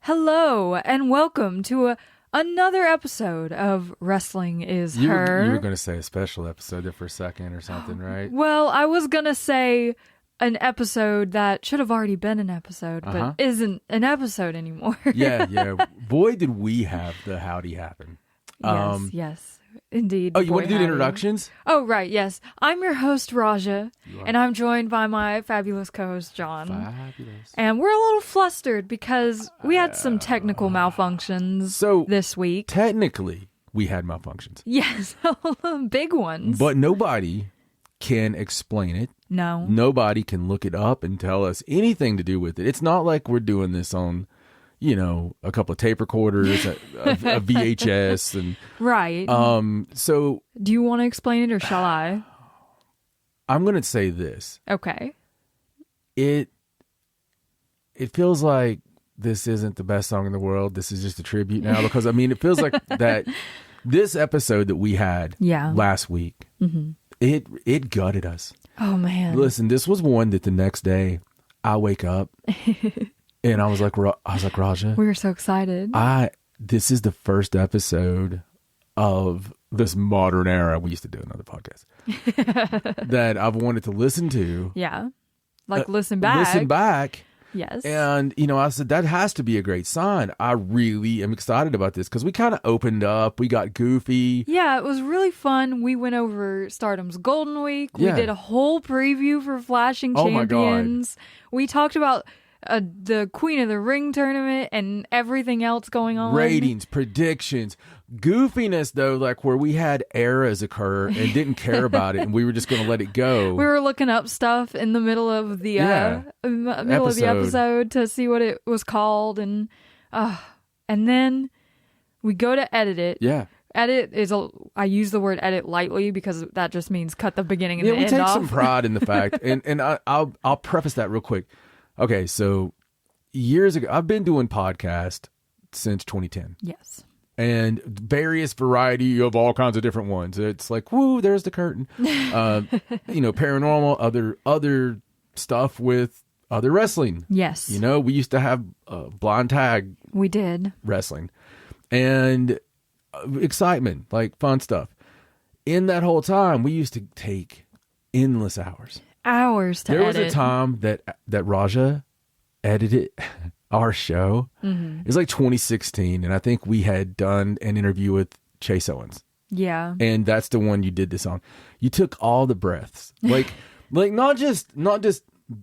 Hello, and welcome to another episode of Wrestling is Her. You were going to say a special episode there for a second or something, right? Well, I was going to say an episode that should have already been an episode, but isn't an episode anymore. Yeah. Boy, did we have the howdy happen. Yes, indeed. Oh, you want to do the introductions? Oh, right, yes. I'm your host, Raja, and I'm joined by my fabulous co-host, John. Fabulous. And we're a little flustered because we had some technical malfunctions this week. Technically, we had malfunctions. Yes, big ones. But nobody can explain it. No. Nobody can look it up and tell us anything to do with it. It's not like we're doing this on, a couple of tape recorders, a VHS, and right. So, do you want to explain it, or shall I? I'm going to say this. Okay. It feels like this isn't the best song in the world. This is just a tribute now, because it feels like that this episode that we had last week, it gutted us. Oh man! Listen, this was one that the next day I wake up. And I was like, Raja, we were so excited. This is the first episode of this modern era. We used to do another podcast that I've wanted to listen to. Yeah. Like listen back. Listen back. Yes. And, I said, that has to be a great sign. I really am excited about this because we kind of opened up. We got goofy. Yeah, it was really fun. We went over Stardom's Golden Week. We did a whole preview for Flashing Champions. We talked about the Queen of the Ring tournament and everything else going on. Ratings, predictions, goofiness, though, like where we had eras occur and didn't care about it, and we were just going to let it go. We were looking up stuff in the middle of the episode to see what it was called, and then we go to edit it. Yeah. Edit is I use the word edit lightly because that just means cut the beginning and the end off. We take some pride in the fact, and I'll preface that real quick. Okay, so years ago, I've been doing podcasts since 2010. Yes. And various variety of all kinds of different ones. It's like, woo, there's the curtain. Paranormal, other stuff with other wrestling. Yes. We used to have blind tag. We did. Wrestling. And excitement, like fun stuff. In that whole time, we used to take endless hours. There was a time that Raja edited our show. Mm-hmm. It was like 2016, and I think we had done an interview with Chase Owens. Yeah. And that's the one you did this on. You took all the breaths. Like not just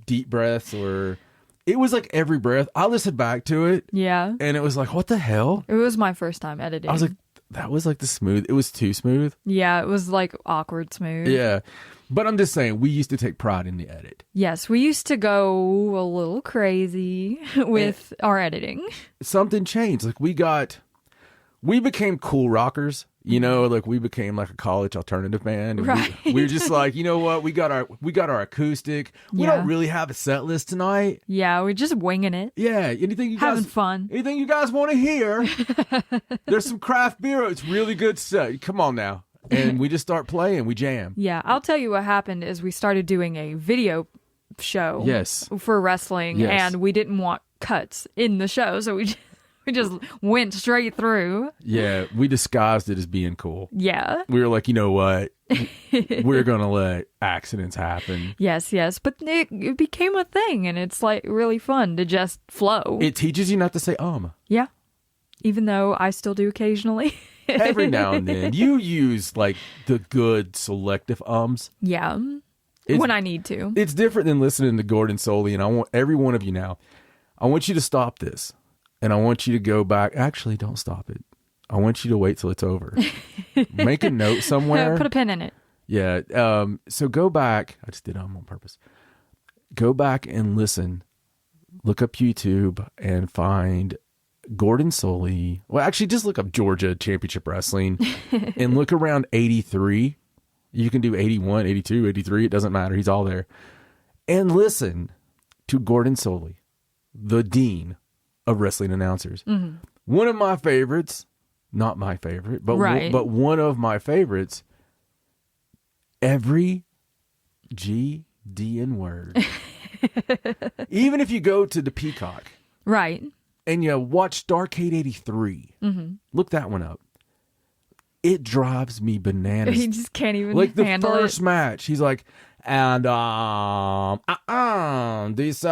deep breaths, or it was like every breath. I listened back to it. Yeah. And it was like, what the hell? It was my first time editing. I was like, that was like it was too smooth. Yeah, it was like awkward smooth. Yeah. But I'm just saying, we used to take pride in the edit. Yes, we used to go a little crazy with our editing. Something changed. Like we became cool rockers. Like we became like a college alternative band. And right. we were just like, you know what? We got our acoustic. We don't really have a set list tonight. Yeah, we're just winging it. Yeah. Anything having fun. Anything you guys want to hear? There's some craft beer. It's really good stuff. Come on now. And we just start playing. We jam. Yeah, I'll tell you what happened is we started doing a video show. Yes. For wrestling, and we didn't want cuts in the show, so we just went straight through. Yeah, we disguised it as being cool. Yeah. We were like, you know what? We're going to let accidents happen. Yes. But it became a thing, and it's like really fun to just flow. It teaches you not to say Yeah. Even though I still do occasionally. Every now and then. You use like the good selective ums. Yeah. When I need to. It's different than listening to Gordon Soley, and I want every one of you now, I want you to stop this. And I want you to go back. Actually, don't stop it. I want you to wait till it's over. Make a note somewhere. Put a pin in it. Yeah. So go back. I just did on purpose. Go back and listen. Look up YouTube and find Gordon Soley. Well, actually, just look up Georgia Championship Wrestling and look around 83. You can do 81, 82, 83. It doesn't matter. He's all there. And listen to Gordon Soley, the dean of wrestling announcers. Mm-hmm. One of my favorites, not my favorite, but one of my favorites, every G, D, and word. Even if you go to the Peacock. Right. and you watch Starrcade 83, look that one up. It drives me bananas. He just can't even like the handle first it. match. He's like, and this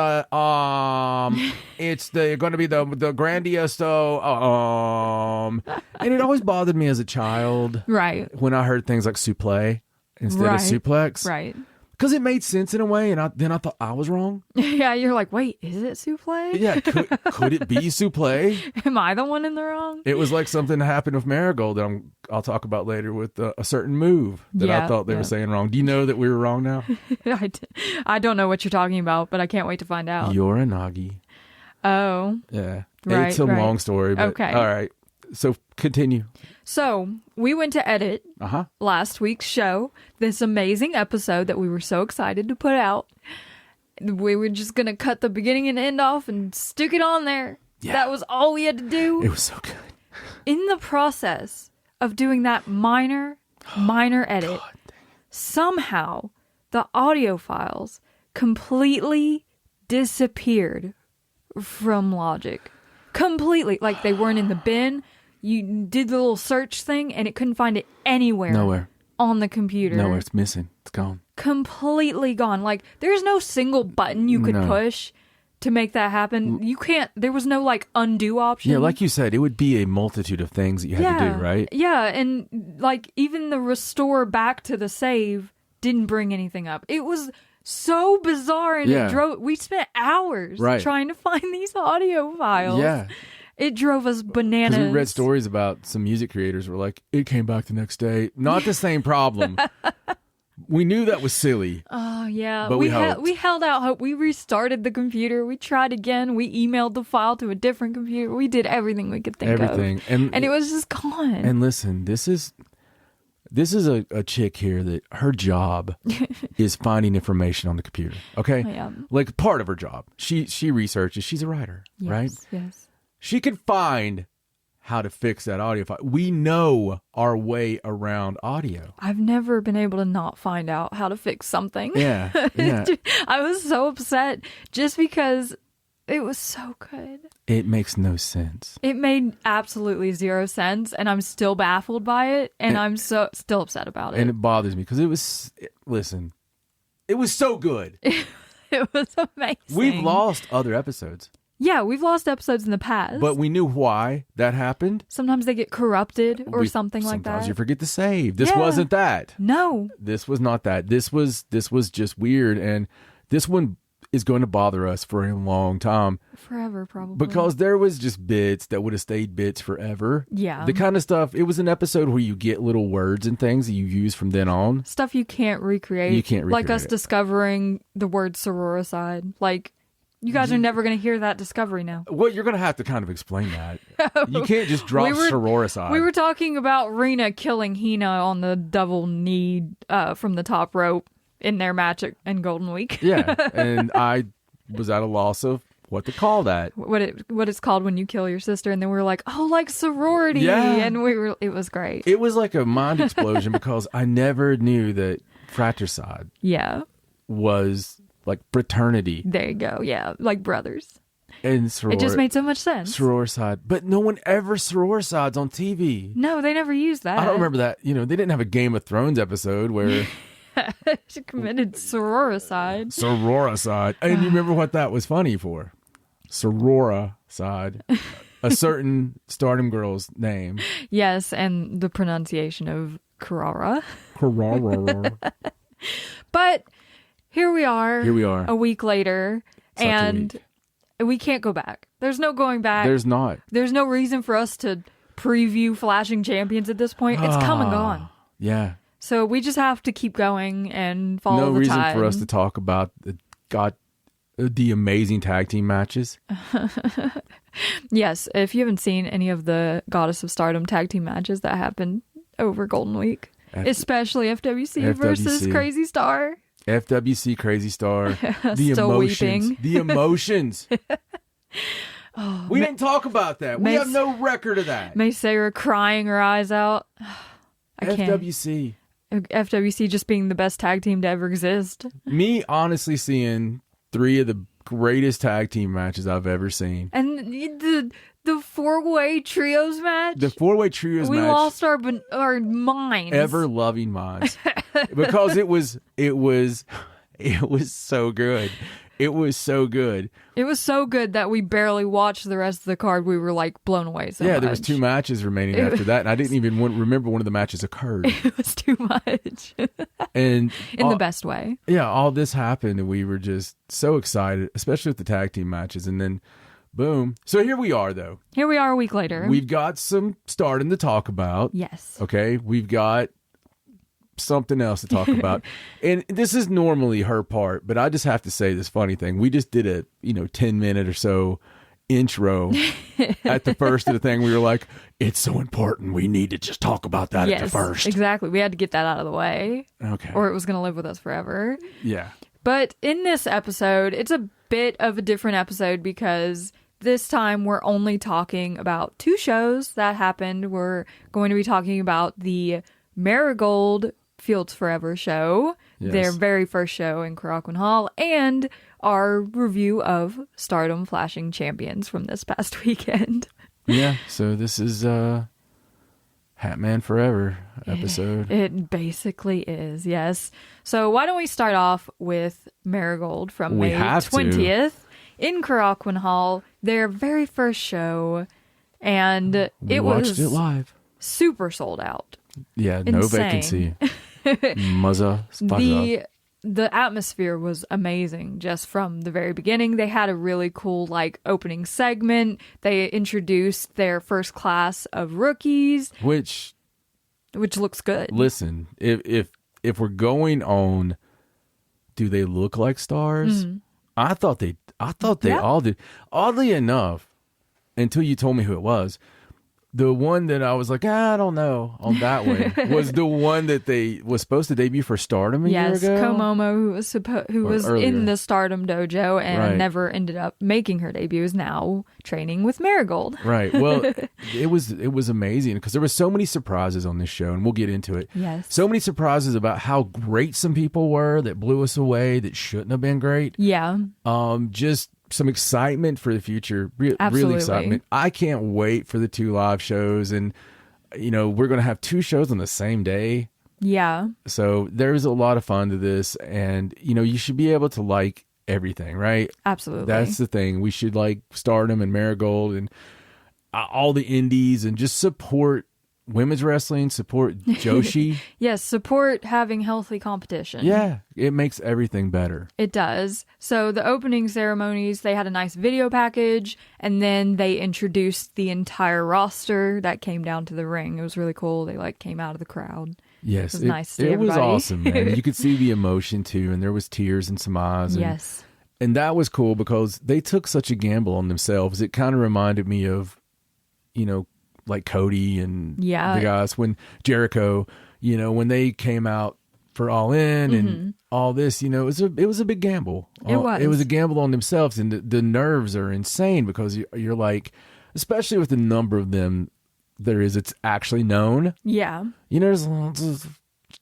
it's going to be the grandiose and it always bothered me as a child, right? When I heard things like suplex instead of suplex, right? Because it made sense in a way, and then I thought I was wrong. Yeah, you're like, wait, is it suplex? Yeah, could it be suplex? Am I the one in the wrong? It was like something that happened with Marigold that I'll talk about later with a certain move that I thought they were saying wrong. Do you know that we were wrong now? I don't know what you're talking about, but I can't wait to find out. Uranagi. Oh. Yeah. Right, it's a long story, but okay. All right. So continue. So we went to edit last week's show, this amazing episode that we were so excited to put out. We were just going to cut the beginning and end off and stick it on there. Yeah. That was all we had to do. It was so good. In the process of doing that minor edit, somehow the audio files completely disappeared from Logic. Completely. Like they weren't in the bin. You did the little search thing and it couldn't find it anywhere. Nowhere. On the computer. Nowhere. It's missing. It's gone. Completely gone. Like there's no single button you could push to make that happen. You can't, there was no like undo option. Yeah, like you said, it would be a multitude of things that you had to do, right? Yeah, and like even the restore back to the save didn't bring anything up. It was so bizarre and we spent hours trying to find these audio files. Yeah. It drove us bananas. Because we read stories about some music creators were like, it came back the next day. Not the same problem. We knew that was silly. Oh, yeah. But we held out hope. We restarted the computer. We tried again. We emailed the file to a different computer. We did everything we could think of. And it was just gone. And listen, this is a chick here that her job is finding information on the computer. Okay? Yeah. Like part of her job. She researches. She's a writer, right? Yes. She can find how to fix that audio file. We know our way around audio. I've never been able to not find out how to fix something. Yeah. I was so upset just because it was so good. It makes no sense. It made absolutely zero sense, and I'm still baffled by it, and I'm still upset about it. And it bothers me because it was so good. It was amazing. We've lost other episodes. Yeah, we've lost episodes in the past. But we knew why that happened. Sometimes they get corrupted or something like that. Sometimes you forget to save. This wasn't that. No. This was not that. This was just weird. And this one is going to bother us for a long time. Forever, probably. Because there was just bits that would have stayed bits forever. Yeah. The kind of stuff, it was an episode where you get little words and things that you use from then on. Stuff you can't recreate. You can't recreate like us discovering the word sororicide. Like, you guys are never going to hear that discovery now. Well, you're going to have to kind of explain that. You can't just drop sororicide. We were talking about Rena killing Hina on the double knee from the top rope in their match in Golden Week. Yeah, and I was at a loss of what to call that. What it's called when you kill your sister, and then we were like, oh, like sorority. Yeah. And it was great. It was like a mind explosion because I never knew that fratricide was like fraternity. There you go. Yeah, like brothers. And it just made so much sense. Sororicide. But no one ever sororicides on TV. No, they never used that. I don't remember that. You know, they didn't have a Game of Thrones episode where she committed sororicide. Sororicide. And you remember what that was funny for? Sororicide. A certain Stardom girl's name. Yes, and the pronunciation of Carrara. Carrara. But here we are. A week later. And we can't go back. There's no going back. There's not. There's no reason for us to preview Flashing Champions at this point. It's come and gone. Yeah. So we just have to keep going and follow the tide. No reason for us to talk about the amazing tag team matches. Yes, if you haven't seen any of the Goddess of Stardom tag team matches that happened over Golden Week, especially FWC versus Crazy Star. FWC Crazy Star. The Still emotions. Weeping. The emotions. We didn't talk about that. We have no record of that. May Sarah crying her eyes out. I can't. FWC just being the best tag team to ever exist. Me honestly seeing three of the greatest tag team matches I've ever seen. And the 4-way trios match. The 4-way trios we match. We lost our minds. Ever loving minds. Because it was so good. It was so good. It was so good that we barely watched the rest of the card. We were like blown away so much. There was 2 matches remaining after that, and I didn't even remember one of the matches occurred. It was too much. And in the best way. Yeah, all this happened, and we were just so excited, especially with the tag team matches, and then boom. So here we are, though. Here we are a week later. We've got some Stardom to talk about. Yes. Okay, we've got something else to talk about. And this is normally her part, but I just have to say this funny thing. We just did a 10-minute or so intro at the first of the thing. We were like, it's so important, we need to just talk about that at the first. Exactly. We had to get that out of the way. Okay. Or it was going to live with us forever. Yeah. But in this episode, it's a bit of a different episode because this time we're only talking about 2 shows that happened. We're going to be talking about the Marigold Fields Forever show, their very first show in Korakuen Hall, and our review of Stardom Flashing Champions from this past weekend. Yeah, so this is Hatman Forever episode. It basically is, yes. So why don't we start off with Marigold from May 20th in Korakuen Hall, their very first show, and we watched it live. Super sold out. Yeah, no vacancy. The atmosphere was amazing just from the very beginning. They had a really cool opening segment. They introduced their first class of rookies, which looks good. Listen, if we're going on, do they look like stars? Mm-hmm. I thought they all did. Oddly enough, until you told me who it was, the one that I was like, I don't know on that one was the one that they was supposed to debut for Stardom a year ago. Yes, Komomo, who was earlier in the Stardom dojo and never ended up making her debut, is now training with Marigold. Right. Well, it was amazing because there were so many surprises on this show, and we'll get into it. Yes. So many surprises about how great some people were that blew us away that shouldn't have been great. Yeah. Just some excitement for the future. Real excitement. I can't wait for the 2 live shows, and we're going to have 2 shows on the same day. Yeah. So there's a lot of fun to this, and you should be able to like everything, right? Absolutely. That's the thing. We should like Stardom and Marigold and all the indies, and just support women's wrestling, support Joshi. Yes, support having healthy competition. Yeah, it makes everything better. It does. So the opening ceremonies, they had a nice video package, and then they introduced the entire roster that came down to the ring. It was really cool. They came out of the crowd. Yes, it was nice to see it everybody. was awesome, man. You could see the emotion too, and there was tears in some eyes. And, yes. And that was cool because they took such a gamble on themselves. It kind of reminded me of, like Cody and the guys when Jericho, when they came out for All In and all this, it was a big gamble. It was a gamble on themselves, and the nerves are insane because you're like, especially with the number of them there is, it's actually known. Yeah. There's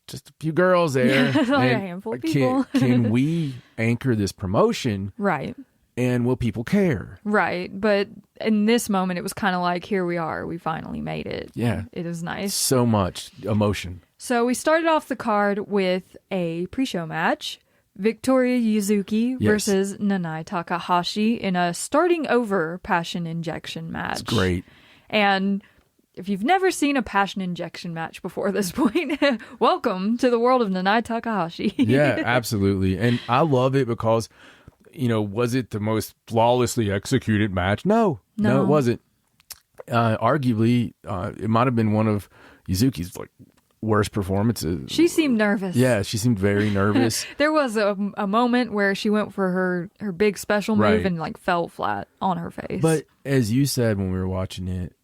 just a few girls there. Like a handful of people. Can we anchor this promotion? Right. And will people care? Right. But in this moment, it was kind of like, here we are. We finally made it. Yeah. It is nice. So much emotion. So we started off the card with a pre-show match. Victoria Yuzuki versus Nanai Takahashi in a starting over passion injection match. It's great. And if you've never seen a passion injection match before this point, welcome to the world of Nanai Takahashi. Yeah, absolutely. And I love it because... was it the most flawlessly executed match? No, it wasn't. Arguably, it might have been one of Yuzuki's worst performances. She seemed nervous. Yeah, she seemed very nervous. There was a moment where she went for her big special move and fell flat on her face. But as you said when we were watching it,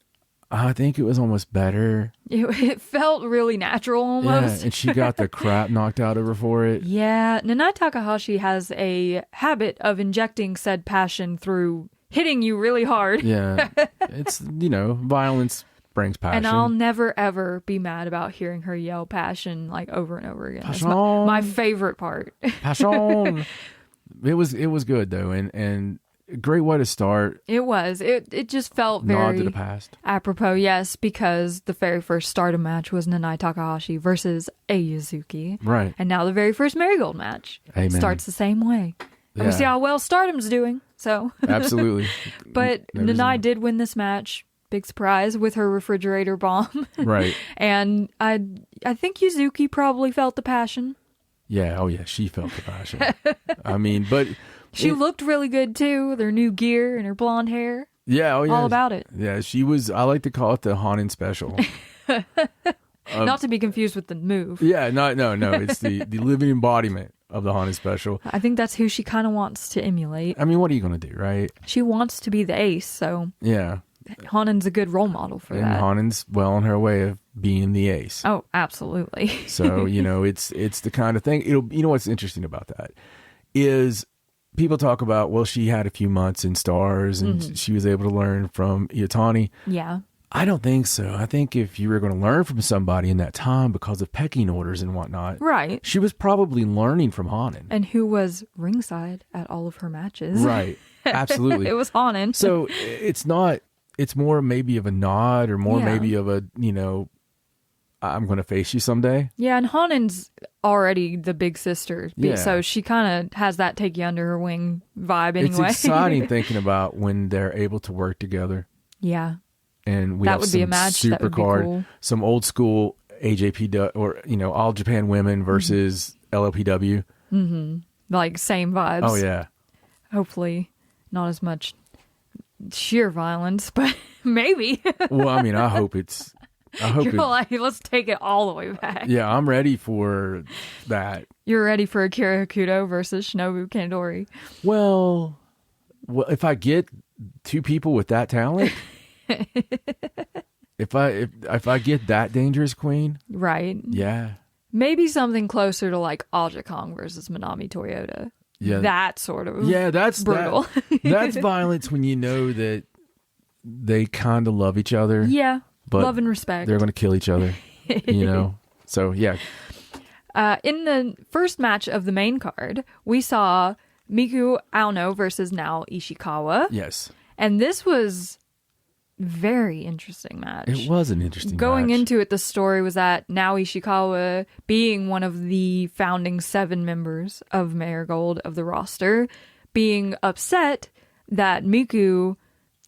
I think it was almost better. It felt really natural almost. Yeah, and she got the crap knocked out of her for it. Yeah, Nanai Takahashi has a habit of injecting said passion through hitting you really hard. Yeah, it's, violence brings passion. And I'll never, ever be mad about hearing her yell passion over and over again. Passion. That's my favorite part. Passion. it was good though, and a great way to start. It was. It just felt very nod to the past. Apropos, yes, because the very first Stardom match was Nanae Takahashi versus Yuzuki. Right. And now the very first Marigold match starts the same way. And we see how well Stardom's doing. So absolutely. But Nanae did win this match. Big surprise with her refrigerator bomb. Right. And I think Yuzuki probably felt the passion. Yeah. Oh yeah. She felt the passion. I mean, but she looked really good too, with her new gear and her blonde hair. Yeah. Oh yeah. All about it. Yeah. She was. I like to call it the Hanan special. Not to be confused with the move. Yeah. No. It's the living embodiment of the Hanan special. I think that's who she kind of wants to emulate. I mean, what are you going to do, right? She wants to be the ace, so yeah. Hanan's a good role model for that. And Hanan's well on her way of being the ace. Oh, absolutely. So, it's the kind of thing. What's interesting about that is people talk about, well, she had a few months in Stars and she was able to learn from Iotani. Yeah. I don't think so. I think if you were going to learn from somebody in that time because of pecking orders and whatnot, right, she was probably learning from Hanan. And who was ringside at all of her matches. Right. Absolutely. It was Hanan. So it's more maybe of a nod or more maybe of a, I'm going to face you someday. Yeah, and Hanan's already the big sister. Yeah. So she kind of has that take you under her wing vibe anyway. It's exciting thinking about when they're able to work together. Yeah. And we have some be a match super that would card, be cool. Some old school AJP or All Japan Women versus LLPW. Mm-hmm. Like same vibes. Oh yeah. Hopefully, not as much sheer violence, but maybe. Well, I mean, I hope You're like, let's take it all the way back. Yeah, I'm ready for that. You're ready for Akira Hakuto versus Shinobu Kandori. Well, if I get two people with that talent. If I get that dangerous queen, right? Yeah, maybe something closer to like Aja Kong versus Manami Toyota. Yeah, that sort of. Yeah, that's brutal. That's violence when you know that they kind of love each other. Yeah, but love and respect. They're going to kill each other. So yeah. In the first match of the main card, we saw Miku Aono versus Nao Ishikawa. Yes, and this was. Very interesting match. It was an interesting Going match. into it, the story was that Nao Ishikawa, being one of the founding 7 members of Marigold of the roster, being upset that Miku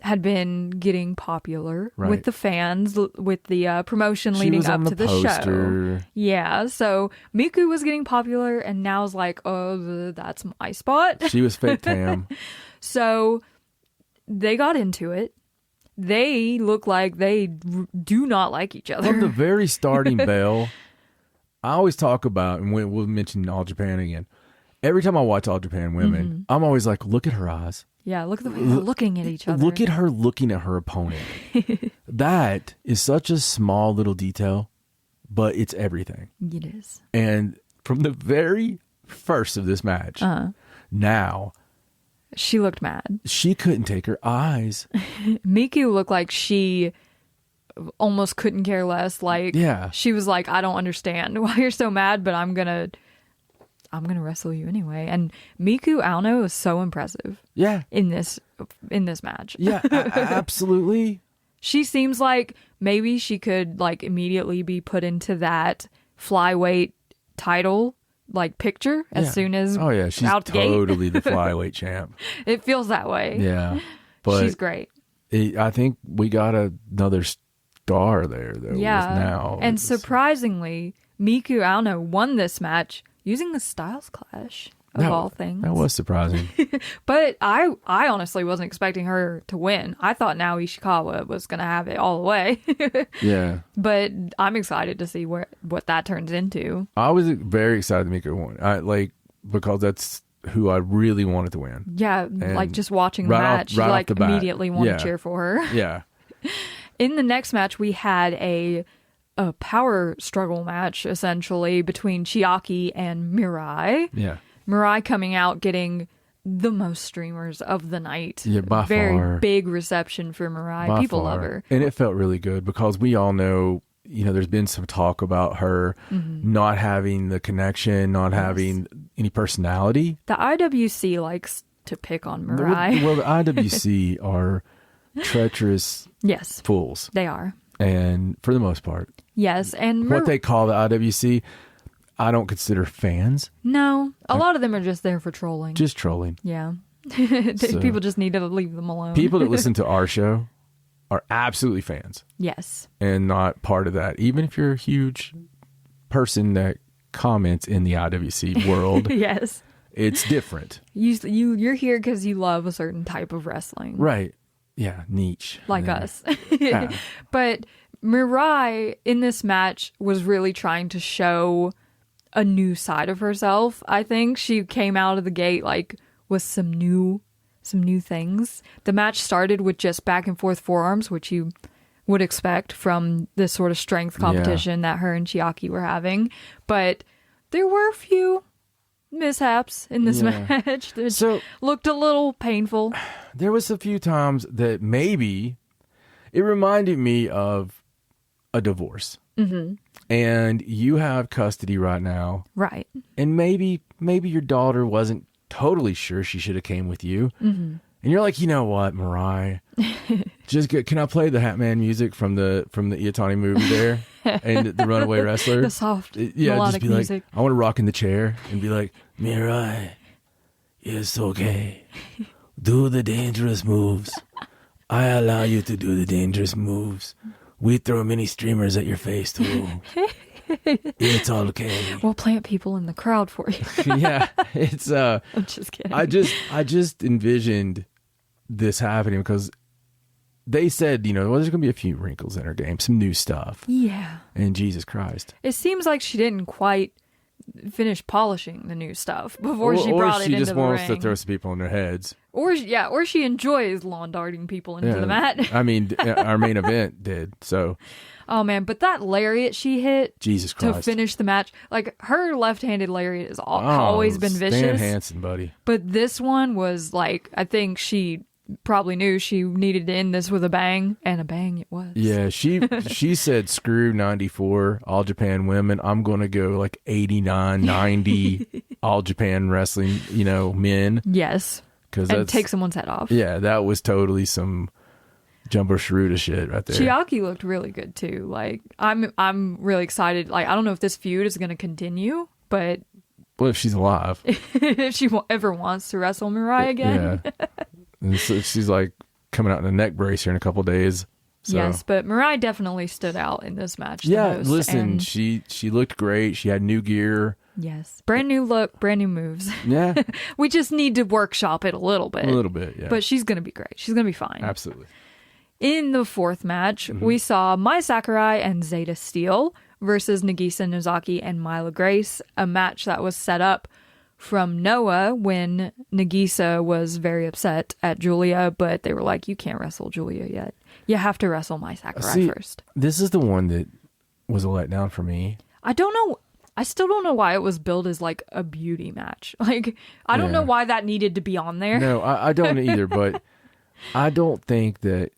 had been getting popular with the fans, with the promotion leading up to the show. Yeah, so Miku was getting popular, and Nao's like, oh, that's my spot. She was fake Tam. So they got into it. They look like they do not like each other. From the very starting bell, I always talk about, and we'll mention All Japan again. Every time I watch All Japan Women, I'm always like, look at her eyes. Yeah, look at the way they're looking at each other. Look at her looking at her opponent. That is such a small little detail, but it's everything. It is. And from the very first of this match, now... She looked mad. She couldn't take her eyes. Miku looked like she almost couldn't care less. Like, she was like, I don't understand why you're so mad, but I'm gonna wrestle you anyway. And Miku Aono is so impressive. Yeah. In this match. Yeah, absolutely. She seems like maybe she could like immediately be put into that flyweight title like picture as soon as she's totally the flyweight champ. It feels that way. Yeah, but she's great. I think we got another star there though. Yeah, now and surprisingly, Miku Aono won this match using the Styles Clash of all things. That was surprising. But I honestly wasn't expecting her to win. I thought Nao Ishikawa was going to have it all the way. Yeah. But I'm excited to see what that turns into. I was very excited to make her win. Because that's who I really wanted to win. Yeah, and like just watching the match, immediately want to cheer for her. Yeah. In the next match, we had a power struggle match, essentially, between Chiaki and Mirai. Yeah. Mirai coming out, getting the most streamers of the night. Yeah, by Very far. big reception for Mirai. People love her. And it felt really good because we all know there's been some talk about her not having the connection, not having any personality. The IWC likes to pick on Mariah. Well, the IWC are treacherous fools. They are. And for the most part. Yes. And what they call the IWC, I don't consider fans. No. A lot of them are just there for trolling. Just trolling. Yeah. People just need to leave them alone. People that listen to our show are absolutely fans. Yes. And not part of that. Even if you're a huge person that comments in the IWC world. Yes. It's different. You're here because you love a certain type of wrestling. Right. Yeah. Niche. Like us. Yeah. But Mirai in this match was really trying to show a new side of herself. I think she came out of the gate like with some new things. The match started with just back and forth forearms, which you would expect from this sort of strength competition that her and Chiaki were having. But there were a few mishaps in this match that looked a little painful. There was a few times that maybe it reminded me of a divorce. Mm-hmm. And you have custody right now. Right. And maybe your daughter wasn't totally sure she should have came with you. Mm-hmm. And you're like, you know what, Mariah? Can I play the Hatman music from the Iatani movie there? And the Runaway Wrestler? The soft melodic music. Like, I want to rock in the chair and be like, Mirai, it's okay. Do the dangerous moves. I allow you to do the dangerous moves. We throw mini streamers at your face too. It's all okay. We'll plant people in the crowd for you. Yeah, it's. I'm just kidding. I just envisioned this happening because they said, there's going to be a few wrinkles in her game, some new stuff. Yeah. And Jesus Christ, it seems like she didn't quite finish polishing the new stuff before she brought it into the ring. Or she just wants to throw some people in their heads. Or she enjoys lawn darting people into the mat. I mean, our main event did, so. Oh, man, but that lariat she hit Jesus Christ. to finish the match, like her left-handed lariat has always been vicious. Stan Hansen, buddy. But this one was like, I think she probably knew she needed to end this with a bang, and a bang it was. Yeah, she said, screw 94 All Japan women. I'm going to go like 89, 90 All Japan wrestling, men. Yes. And take someone's head off. Yeah, that was totally some Jumbo Shruta shit right there. Chiaki looked really good too. Like I'm really excited. Like I don't know if this feud is going to continue, but well, if she's alive, if she ever wants to wrestle Mirai again, yeah. And so she's like coming out in a neck brace here in a couple of days. So. Yes, but Mirai definitely stood out in this match. Yeah, the most, listen, she looked great. She had new gear. Yes. Brand new look, brand new moves. Yeah. We just need to workshop it a little bit. Yeah. But she's going to be great. She's going to be fine. Absolutely. In the fourth match, we saw Mai Sakurai and Zeta Steel versus Nagisa Nozaki and Mila Grace, a match that was set up from Noah when Nagisa was very upset at Julia, but they were like, you can't wrestle Julia yet. You have to wrestle Mai Sakurai first. This is the one that was a letdown for me. I don't know. I still don't know why it was billed as like a beauty match. Like, I don't know why that needed to be on there. No, I don't either, but I don't think that,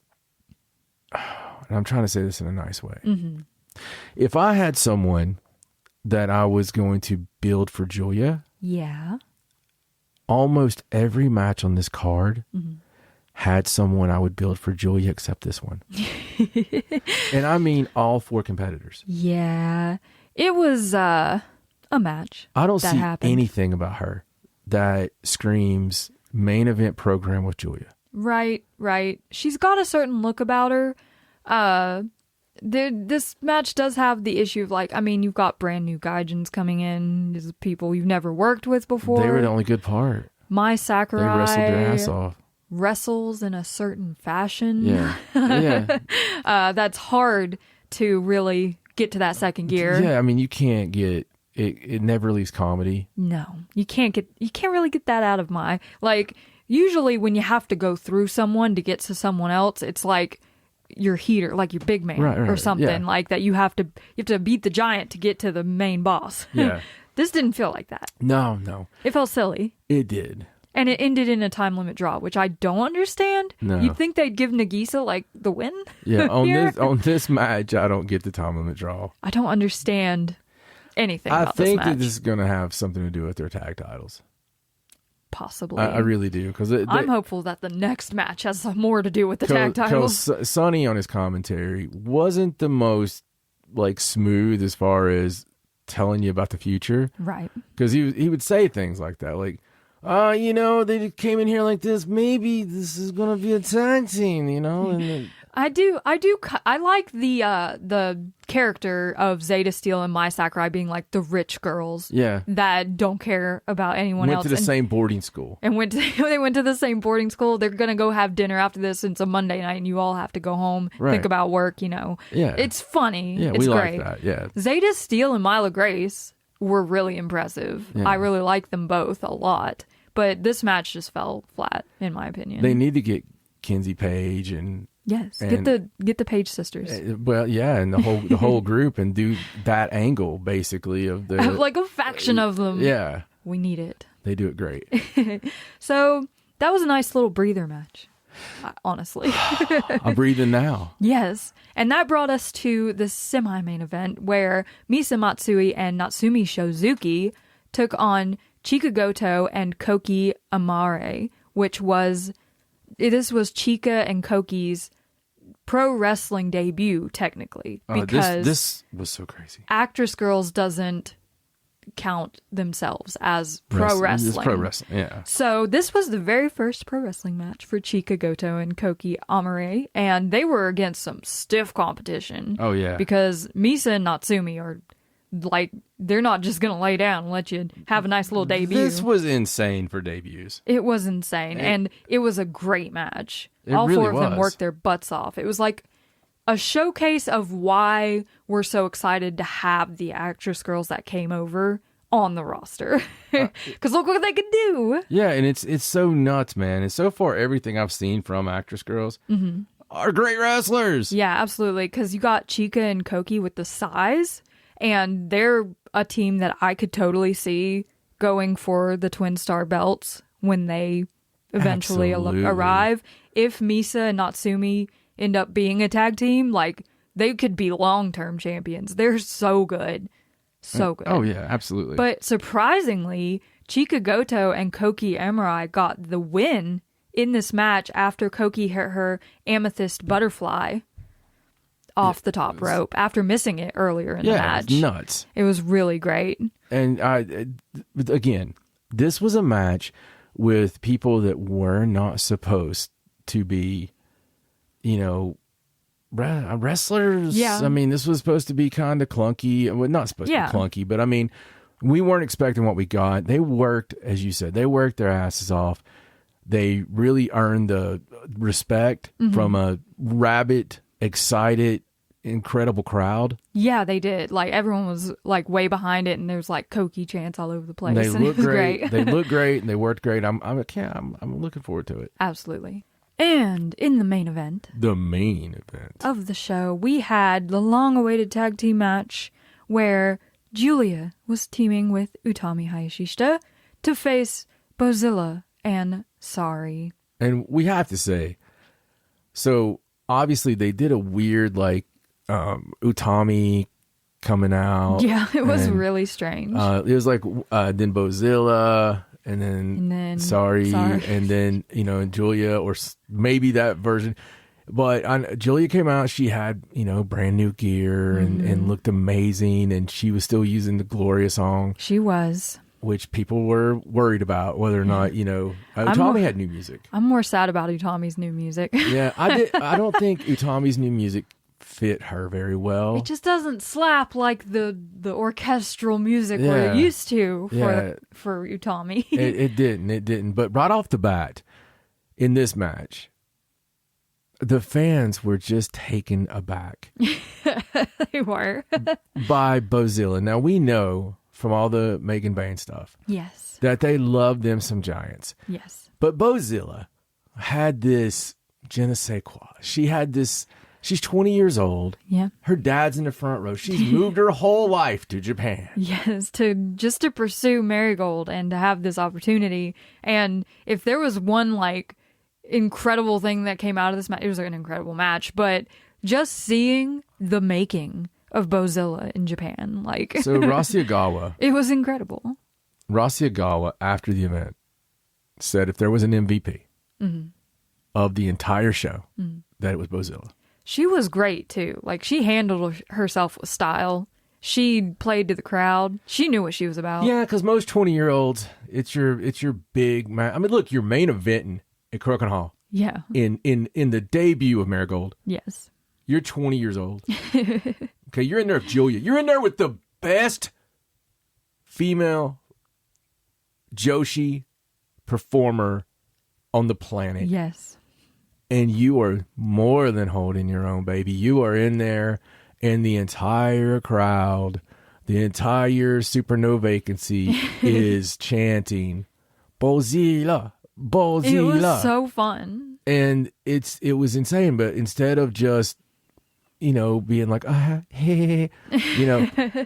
and I'm trying to say this in a nice way. Mm-hmm. If I had someone that I was going to build for Julia, almost every match on this card had someone I would build for Julia except this one. And I mean all four competitors. Yeah. It was a match. I don't see anything about her that screams main event program with Julia. Right. She's got a certain look about her. This match does have the issue of like, I mean, you've got brand new Gaijins coming in. These are people you've never worked with before. They were the only good part. Mai Sakurai. They wrestled their ass off. Wrestles in a certain fashion. Yeah. That's hard to really get to that second gear. Yeah, I mean, you can't get it never leaves comedy. No. You can't really get that out of like usually when you have to go through someone to get to someone else, it's like your heater, like your big man or something like that. You have to beat the giant to get to the main boss. Yeah. This didn't feel like that. No. It felt silly. It did. And it ended in a time limit draw, which I don't understand. No. You'd think they'd give Nagisa like the win. Yeah, on this match, I don't get the time limit draw. I don't understand anything about this match. I think that this is going to have something to do with their tag titles. Possibly. I really do. Because I'm hopeful that the next match has more to do with the tag titles. Because Sonny on his commentary wasn't the most like smooth as far as telling you about the future. Right. Because he would say things like that. Like, they came in here like this. Maybe this is going to be a tag team, And then, I like the character of Zeta Steel and Mai Sakurai being like the rich girls, that don't care about anyone else. Went to the same boarding school, and they went to the same boarding school. They're gonna go have dinner after this. It's a Monday night, and you all have to go home, think about work. Yeah, it's funny. Yeah, it's we great. like that. Yeah, Zeta Steel and Mila Grace were really impressive. Yeah. I really like them both a lot, but this match just fell flat in my opinion. They need to get Kenzie Page and. Yes, get the Page sisters. Well, yeah, and the whole group, and do that angle basically of the like a faction of them. Yeah, we need it. They do it great. So that was a nice little breather match, honestly. I'm breathing now. Yes, and that brought us to the semi-main event where Misa Matsui and Natsumi Shozuki took on Chika Goto and Koki Amare, which was Chika and Koki's pro wrestling debut, technically, because this was so crazy. Actress Girls doesn't count themselves as pro wrestling. It's pro wrestling, yeah. So this was the very first pro wrestling match for Chika Goto and Koki Amare, and they were against some stiff competition. Oh yeah, because Misa and Natsumi are like, they're not just gonna lay down and let you have a nice little debut. This was insane for debuts. It was insane, and it was a great match. All really four of them worked their butts off. It was like a showcase of why we're so excited to have the Actress Girls that came over on the roster. Because look what they could do. Yeah, and it's so nuts, man. And so far, everything I've seen from Actress Girls are great wrestlers. Yeah, absolutely. Because you got Chika and Koki with the size, and they're a team that I could totally see going for the Twin Star belts when they eventually arrive. If Misa and Natsumi end up being a tag team, like, they could be long-term champions. They're so good. So good. Oh, yeah, absolutely. But surprisingly, Chika Goto and Koki Amare got the win in this match after Koki hit her amethyst butterfly off the top rope after missing it earlier in the match. It was nuts. It was really great. And again, this was a match with people that were not supposed to be, wrestlers. Yeah. I mean, this was supposed to be kind of clunky. Well, not supposed to be clunky, but I mean, we weren't expecting what we got. They worked, as you said, they worked their asses off. They really earned the respect from a rabid, excited, incredible crowb. Yeah, they did. Like, everyone was like way behind it, and there was like Koki chants all over the place. They looked great. They looked great, and they worked great. I'm looking forward to it. Absolutely. And in the main event of the show, we had the long-awaited tag team match where Julia was teaming with Utami Hayashishita to face Bozilla and Sari. And we have to say, so obviously they did a weird Utami coming out. Yeah, it was really strange. It was like then Bozilla. And then Sari, and then, Julia, or maybe that version. But Julia came out, she had, brand new gear and looked amazing. And she was still using the Gloria song. She was. Which people were worried about whether or not, Utami had new music. I'm more sad about Utami's new music. Yeah, I don't think Utami's new music fit her very well. It just doesn't slap like the orchestral music we're used to for Utami. it didn't. But right off the bat, in this match, the fans were just taken aback. They were. By Bozilla. Now, we know from all the Megan Bain stuff. Yes. That they love them some Giants. Yes. But Bozilla had this je ne sais quoi. She had this She's 20 years old. Yeah. Her dad's in the front row. She's moved her whole life to Japan. Yes, to pursue Marigold and to have this opportunity. And if there was one like incredible thing that came out of this match, it was an incredible match, but just seeing the making of Bozilla in Japan, like so Rasiagawa, it was incredible. Rasiagawa after the event said if there was an MVP of the entire show, that it was Bozilla. She was great too. Like she handled herself with style. She played to the crowd. She knew what she was about. Yeah, because most 20-year-olds, it's your big match. I mean, look, you're main eventing at Croken Hall. Yeah. In the debut of Marigold. Yes. You're 20 years old. Okay, you're in there with Julia. You're in there with the best female Joshi performer on the planet. Yes. And you are more than holding your own, baby. You are in there, and the entire crowd, the entire Supernova vacancy is chanting, Bozilla, Bozilla. It was so fun. And it was insane, but instead of just, being like, hey,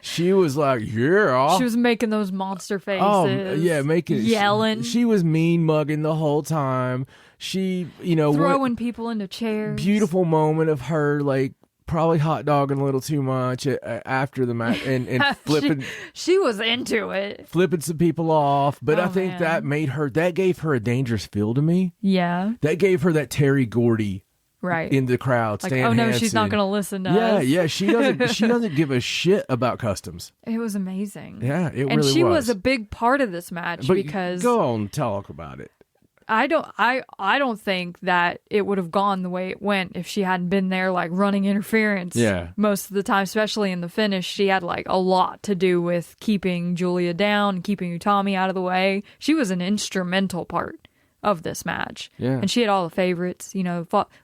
she was like, yeah. She was making those monster faces. Oh, yeah, yelling. She was mean mugging the whole time. She, throwing people into chairs. Beautiful moment of her, like, probably hot dogging a little too much after the match and flipping. She was into it. Flipping some people off. But I think man. that gave her a dangerous feel to me. Yeah. That gave her that Terry Gordy. Right. In the crowd. Like, Stan oh no, Hansen. she's not going to listen to us. Yeah, she doesn't give a shit about customs. It was amazing. Yeah, it really was. And she was a big part of this match because go on, talk about it. I don't think that it would have gone the way it went if she hadn't been there like running interference. Yeah. Most of the time, especially in the finish, she had like a lot to do with keeping Julia down, keeping Utami out of the way. She was an instrumental part of this match. Yeah. And she had all the favorites,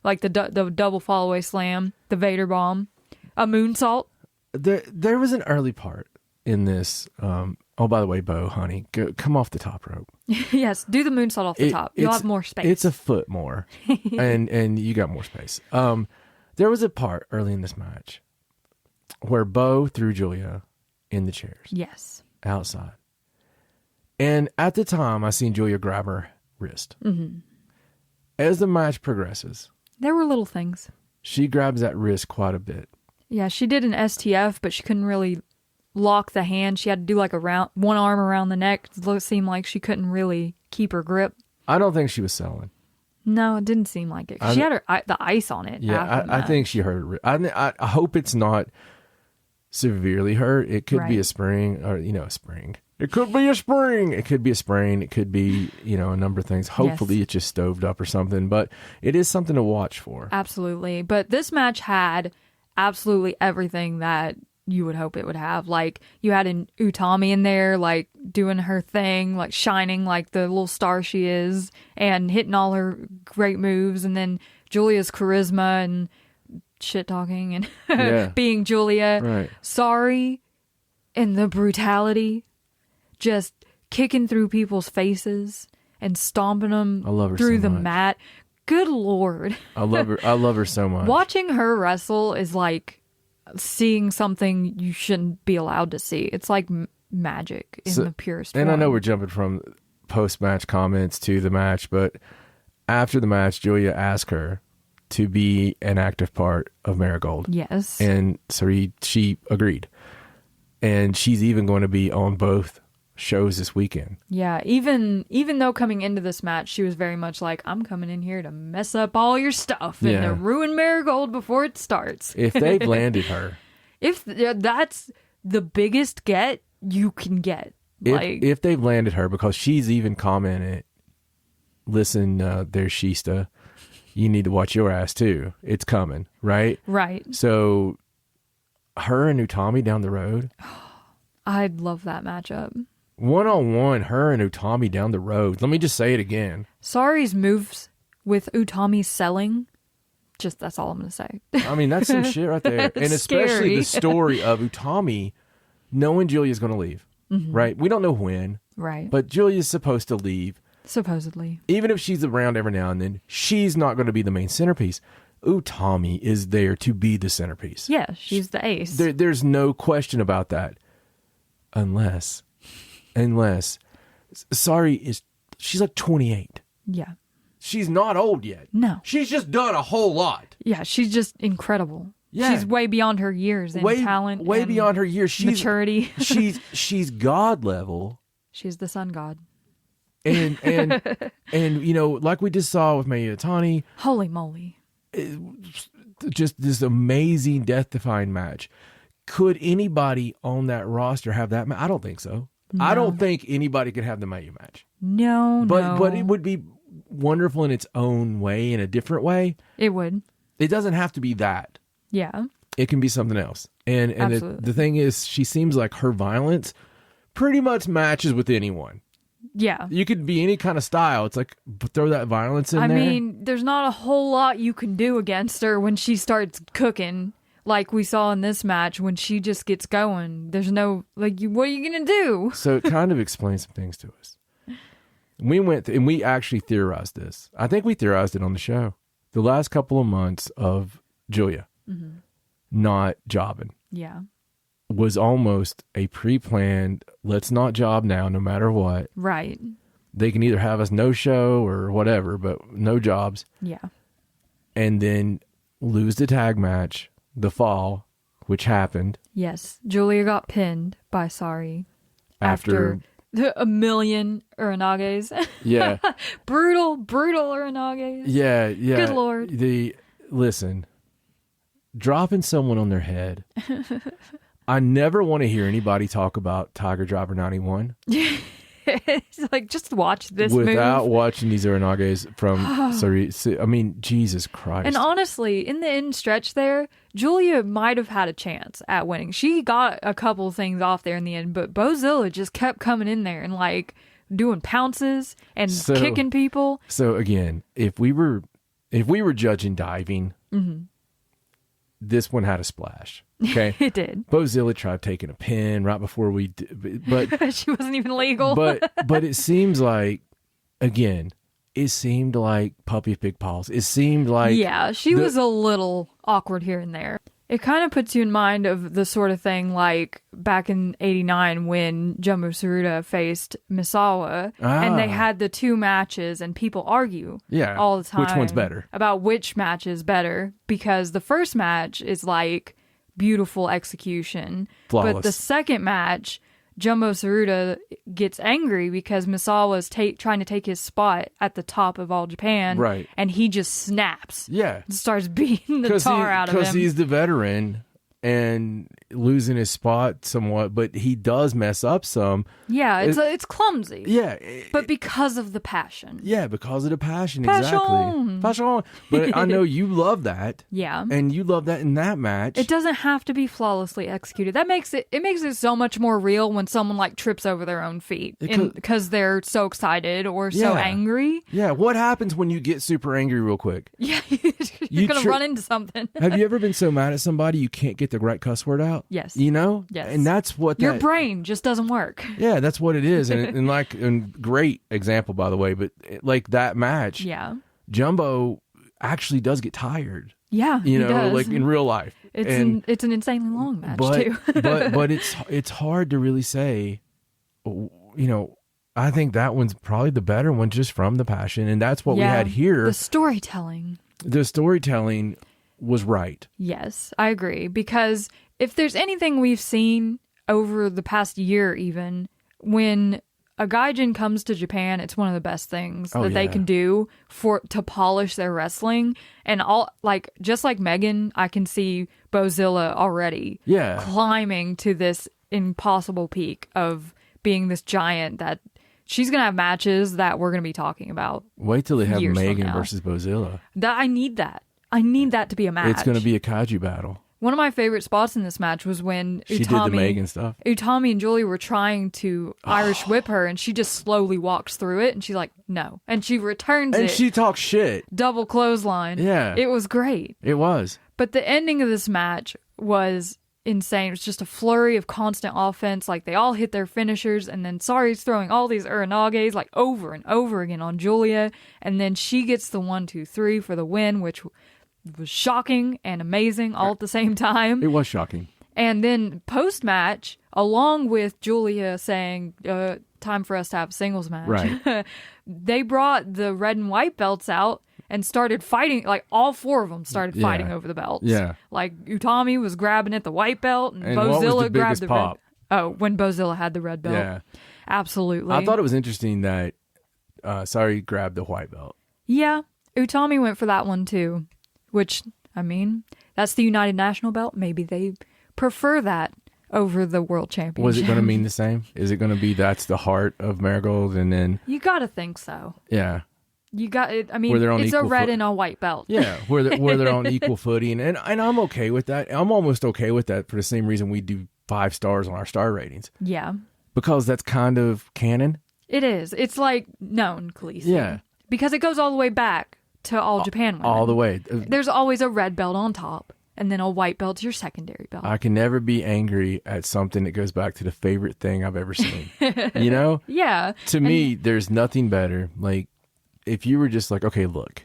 like the double fall away slam, the Vader bomb, a moonsault. There was an early part in this. Oh, by the way, Bo, honey, come off the top rope. Yes, do the moonsault off the top. You'll have more space. It's a foot more, and you got more space. There was a part early in this match where Bo threw Julia in the chairs. Yes. Outside. And at the time, I seen Julia grab her wrist. Mm-hmm. As the match progresses, there were little things. She grabs that wrist quite a bit. Yeah, she did an STF, but she couldn't really lock the hand. She had to do like one arm around the neck. It seemed like she couldn't really keep her grip. I don't think she was selling. No, it didn't seem like it. She had the ice on it. Yeah, I think she hurt her wrist. I hope it's not severely hurt. It could be a spring or, a spring. It could be a spring. It could be a sprain. It could be, a number of things. Hopefully It just stoved up or something, but it is something to watch for. Absolutely. But this match had absolutely everything that you would hope it would have. Like, you had an Utami in there, like, doing her thing, like, shining like the little star she is, and hitting all her great moves, and then Julia's charisma and shit-talking and being Julia. Right. Sorry, and the brutality, just kicking through people's faces and stomping them through the mat. Good Lord. I love her so much. Watching her wrestle is like seeing something you shouldn't be allowed to see. It's like magic in the purest form. And I know we're jumping from post-match comments to the match, but after the match, Julia asked her to be an active part of Marigold. Yes. And so she agreed. And she's even going to be on both shows this weekend. Yeah, even though coming into this match, she was very much like, I'm coming in here to mess up all your stuff and to ruin Marigold before it starts. If they've landed her. If that's the biggest get you can get. If they've landed her, because she's even commented, listen, there's Shista, you need to watch your ass too. It's coming, right? Right. So her and Utami down the road. I'd love that matchup. One-on-one, her and Utami down the road. Let me just say it again. Sari's moves with Utami selling, that's all I'm going to say. I mean, that's some shit right there. And especially the story of Utami knowing Julia's going to leave, right? We don't know when. Right. But Julia's supposed to leave. Supposedly. Even if she's around every now and then, she's not going to be the main centerpiece. Utami is there to be the centerpiece. Yeah, she's the ace. There's no question about that. Unless, she's like 28. Yeah. She's not old yet. No. She's just done a whole lot. Yeah, she's just incredible. Yeah. She's way beyond her years in talent. Way beyond her years. She's maturity. she's God level. She's the sun god. And you know, like we just saw with Mayu Iwatani. Holy moly. Just this amazing death-defying match. Could anybody on that roster have that match? I don't think so. No. I don't think anybody could have the Mayu match. No. But it would be wonderful in its own way, in a different way. It would. It doesn't have to be that. Yeah. It can be something else. And the thing is, she seems like her violence pretty much matches with anyone. Yeah. You could be any kind of style. It's like, throw that violence in there. I mean, there's not a whole lot you can do against her when she starts cooking. Like we saw in this match, when she just gets going. There's no, like, what are you going to do? So it kind of explains some things to us. We went and we actually theorized this. I think we theorized it on the show. The last couple of months of Julia not jobbing. Yeah. Was almost a pre-planned, let's not job now, no matter what. Right. They can either have us no show or whatever, but no jobs. Yeah. And then lose the tag match, the fall, which happened. Yes. Julia got pinned by Sari. After a million Uranages. Yeah. brutal Uranages. Yeah. Good Lord. Listen, dropping someone on their head. I never want to hear anybody talk about Tiger Driver 91. It's like, just watch this without move. watching these Uranages from Sari. I mean, Jesus Christ. And honestly, in the end stretch there, Julia might have had a chance at winning. She got a couple things off there in the end, but Bozilla just kept coming in there and like doing pounces and kicking people. So again, if we were judging diving, this one had a splash. Okay, it did. Bozilla tried taking a pin right before we did, but she wasn't even legal. but it seems like, again, it seemed like puppy big paws. It seemed like she was a little awkward here and there. It kind of puts you in mind of the sort of thing like back in '89 when Jumbo Tsuruta faced Misawa, and they had the two matches, and people argue all the time which one's better, about which match is better, because the first match is like beautiful execution, flawless. But the second match, Jumbo Tsuruta gets angry because Misawa's trying to take his spot at the top of All Japan, right? And he just snaps, and starts beating the tar out of him because he's the veteran and losing his spot somewhat, but he does mess up some. Yeah, it's clumsy. Yeah, but because of the passion. Yeah, because of the passion. Exactly. Passion. But I know you love that. Yeah, and you love that in that match. It doesn't have to be flawlessly executed. That makes it so much more real when someone like trips over their own feet because they're so excited or so angry. Yeah, what happens when you get super angry real quick? Yeah, you're gonna run into something. Have you ever been so mad at somebody you can't get the right cuss word out? Yes. You know? Yes. And that's what your brain just doesn't work. Yeah, that's what it is. And great example, by the way, but like that match, Jumbo actually does get tired. Yeah, you know, like in real life. It's an insanely long match too. but it's hard to really say. You know, I think that one's probably the better one just from the passion, and that's what we had here. The storytelling was right. Yes, I agree, because if there's anything we've seen over the past year, even when a gaijin comes to Japan, it's one of the best things that they can do to polish their wrestling. And just like Megan, I can see Bozilla already climbing to this impossible peak of being this giant that she's going to have matches that we're going to be talking about. Wait till they have Megan versus Bozilla. I need that. I need that to be a match. It's going to be a kaiju battle. One of my favorite spots in this match was when she did the Megan stuff. Utami and Julie were trying to Irish whip her, and she just slowly walks through it, and she's like, no. And she returns it. And she talks shit. Double clothesline. Yeah. It was great. It was. But the ending of this match was insane. It was just a flurry of constant offense. Like, they all hit their finishers, and then Sari's throwing all these Uranages like over and over again on Julia, and then she gets the 1, 2, 3 for the win, which was shocking and amazing all at the same time. It was shocking. And then post-match, along with Julia saying, time for us to have a singles match, right. They brought the red and white belts out and started fighting. Like, all four of them started fighting over the belts. Yeah. Like, Utami was grabbing at the white belt, and Bozilla Bozilla what was the grabbed biggest the pop? red. Oh, when Bozilla had the red belt. Yeah. Absolutely. I thought it was interesting that Sari grabbed the white belt. Yeah. Utami went for that one, too. Which, I mean, that's the United National belt. Maybe they prefer that over the World Championship. Was it going to mean the same? Is it going to be that's the heart of Marigold, and then... You got to think so. Yeah. You got it. I mean, it's a red and a white belt. Yeah, where they're on equal footing, and I'm okay with that. I'm almost okay with that for the same reason we do 5 stars on our star ratings. Yeah, because that's kind of canon. It is. It's like known, Khaleesi. Yeah, because it goes all the way back to All Japan women. All the way. There's always a red belt on top, and then a white belt's your secondary belt. I can never be angry at something that goes back to the favorite thing I've ever seen. You know? Yeah. To me, there's nothing better. Like, if you were just like, okay, look,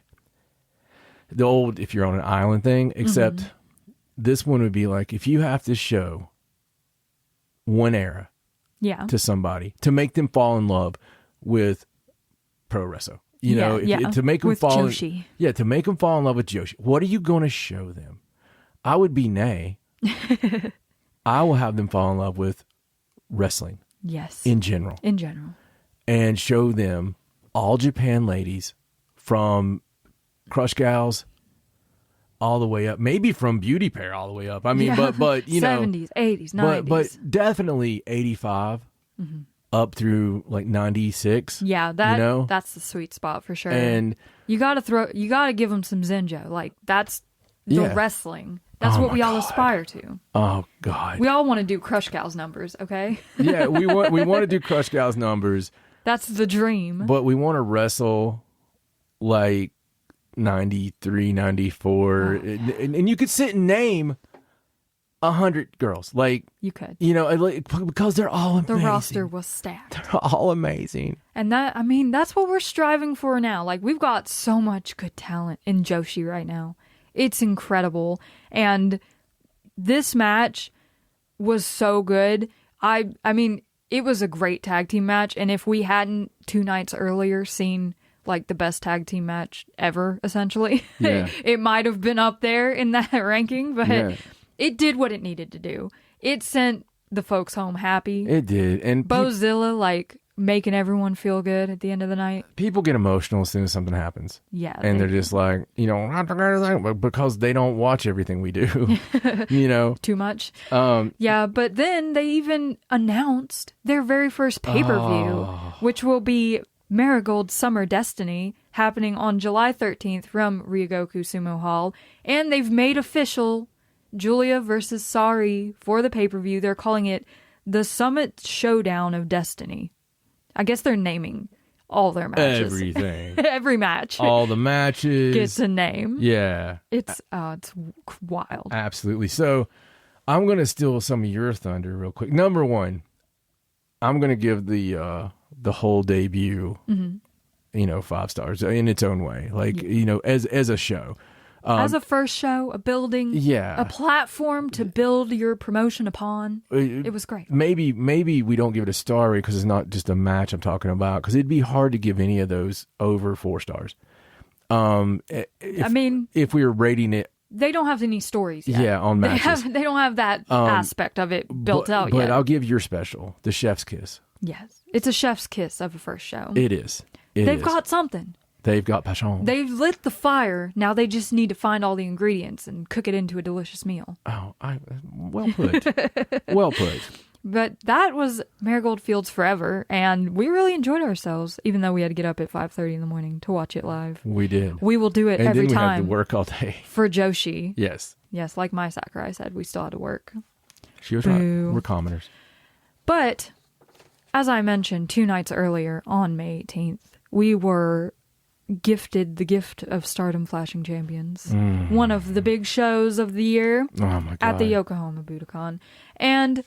the old if you're on an island thing, except this one would be like, if you have to show one era to somebody to make them fall in love with pro wrestling, you know, to make them with fall Joshi. to make them fall in love with Joshi. What are you going to show them? I would be nay. I will have them fall in love with wrestling. Yes. In general. And show them All Japan ladies from Crush Gals all the way up, maybe from Beauty Pair all the way up. I mean, but you know, 70s, 80s, 90s. But definitely 85 up through like 96. Yeah, that's the sweet spot for sure. And you got to give them some Zenjo. Like, that's the wrestling. That's what we all aspire to. Oh God. We all want to do Crush Gals numbers, okay? Yeah, we want to do Crush Gals numbers. That's the dream. But we want to wrestle like 93, 94. And you could sit and name 100 girls. Like, you could. You know, because they're all amazing. The roster was stacked. They're all amazing. And that's what we're striving for now. Like, we've got so much good talent in Joshi right now. It's incredible. And this match was so good. I mean, it was a great tag team match, and if we hadn't 2 nights earlier seen like the best tag team match ever, essentially, it might have been up there in that ranking, but it did what it needed to do. It sent the folks home happy. It did. And Bozilla, like, making everyone feel good at the end of the night. People get emotional as soon as something happens. Yeah. And they're just like, you know, because they don't watch everything we do, you know. Too much. Yeah, but then they even announced their very first pay-per-view, which will be Marigold Summer Destiny, happening on July 13th from Ryogoku Sumo Hall. And they've made official Julia versus Sari for the pay-per-view. They're calling it the Summit Showdown of Destiny. I guess they're naming all their matches. Everything. Every match. All the matches. Gets a name. Yeah. It's wild. Absolutely. So I'm going to steal some of your thunder real quick. Number one, I'm going to give the whole debut, 5 stars in its own way. Like, you know, as a show. As a first show, a building, a platform to build your promotion upon. It was great. Maybe we don't give it a star because it's not just a match I'm talking about, because it'd be hard to give any of those over 4 stars. If we were rating it, they don't have any stories yet. Yeah, on matches. They don't have that aspect of it built out yet. But I'll give your special, the chef's kiss. Yes. It's a chef's kiss of a first show. It is. They've got something. They've got passion. They've lit the fire. Now they just need to find all the ingredients and cook it into a delicious meal. Oh, well put. Well put. But that was Marigold Fields Forever, and we really enjoyed ourselves, even though we had to get up at 5:30 in the morning to watch it live. We did. We will do it and every then we time. had to work all day. For Joshi. Yes. Yes, like my Sakurai said, we still had to work. She was right. We're commoners. But, as I mentioned 2 nights earlier, on May 18th, we were gifted the gift of Stardom Flashing Champions, one of the big shows of the year, at the Yokohama Budokan. And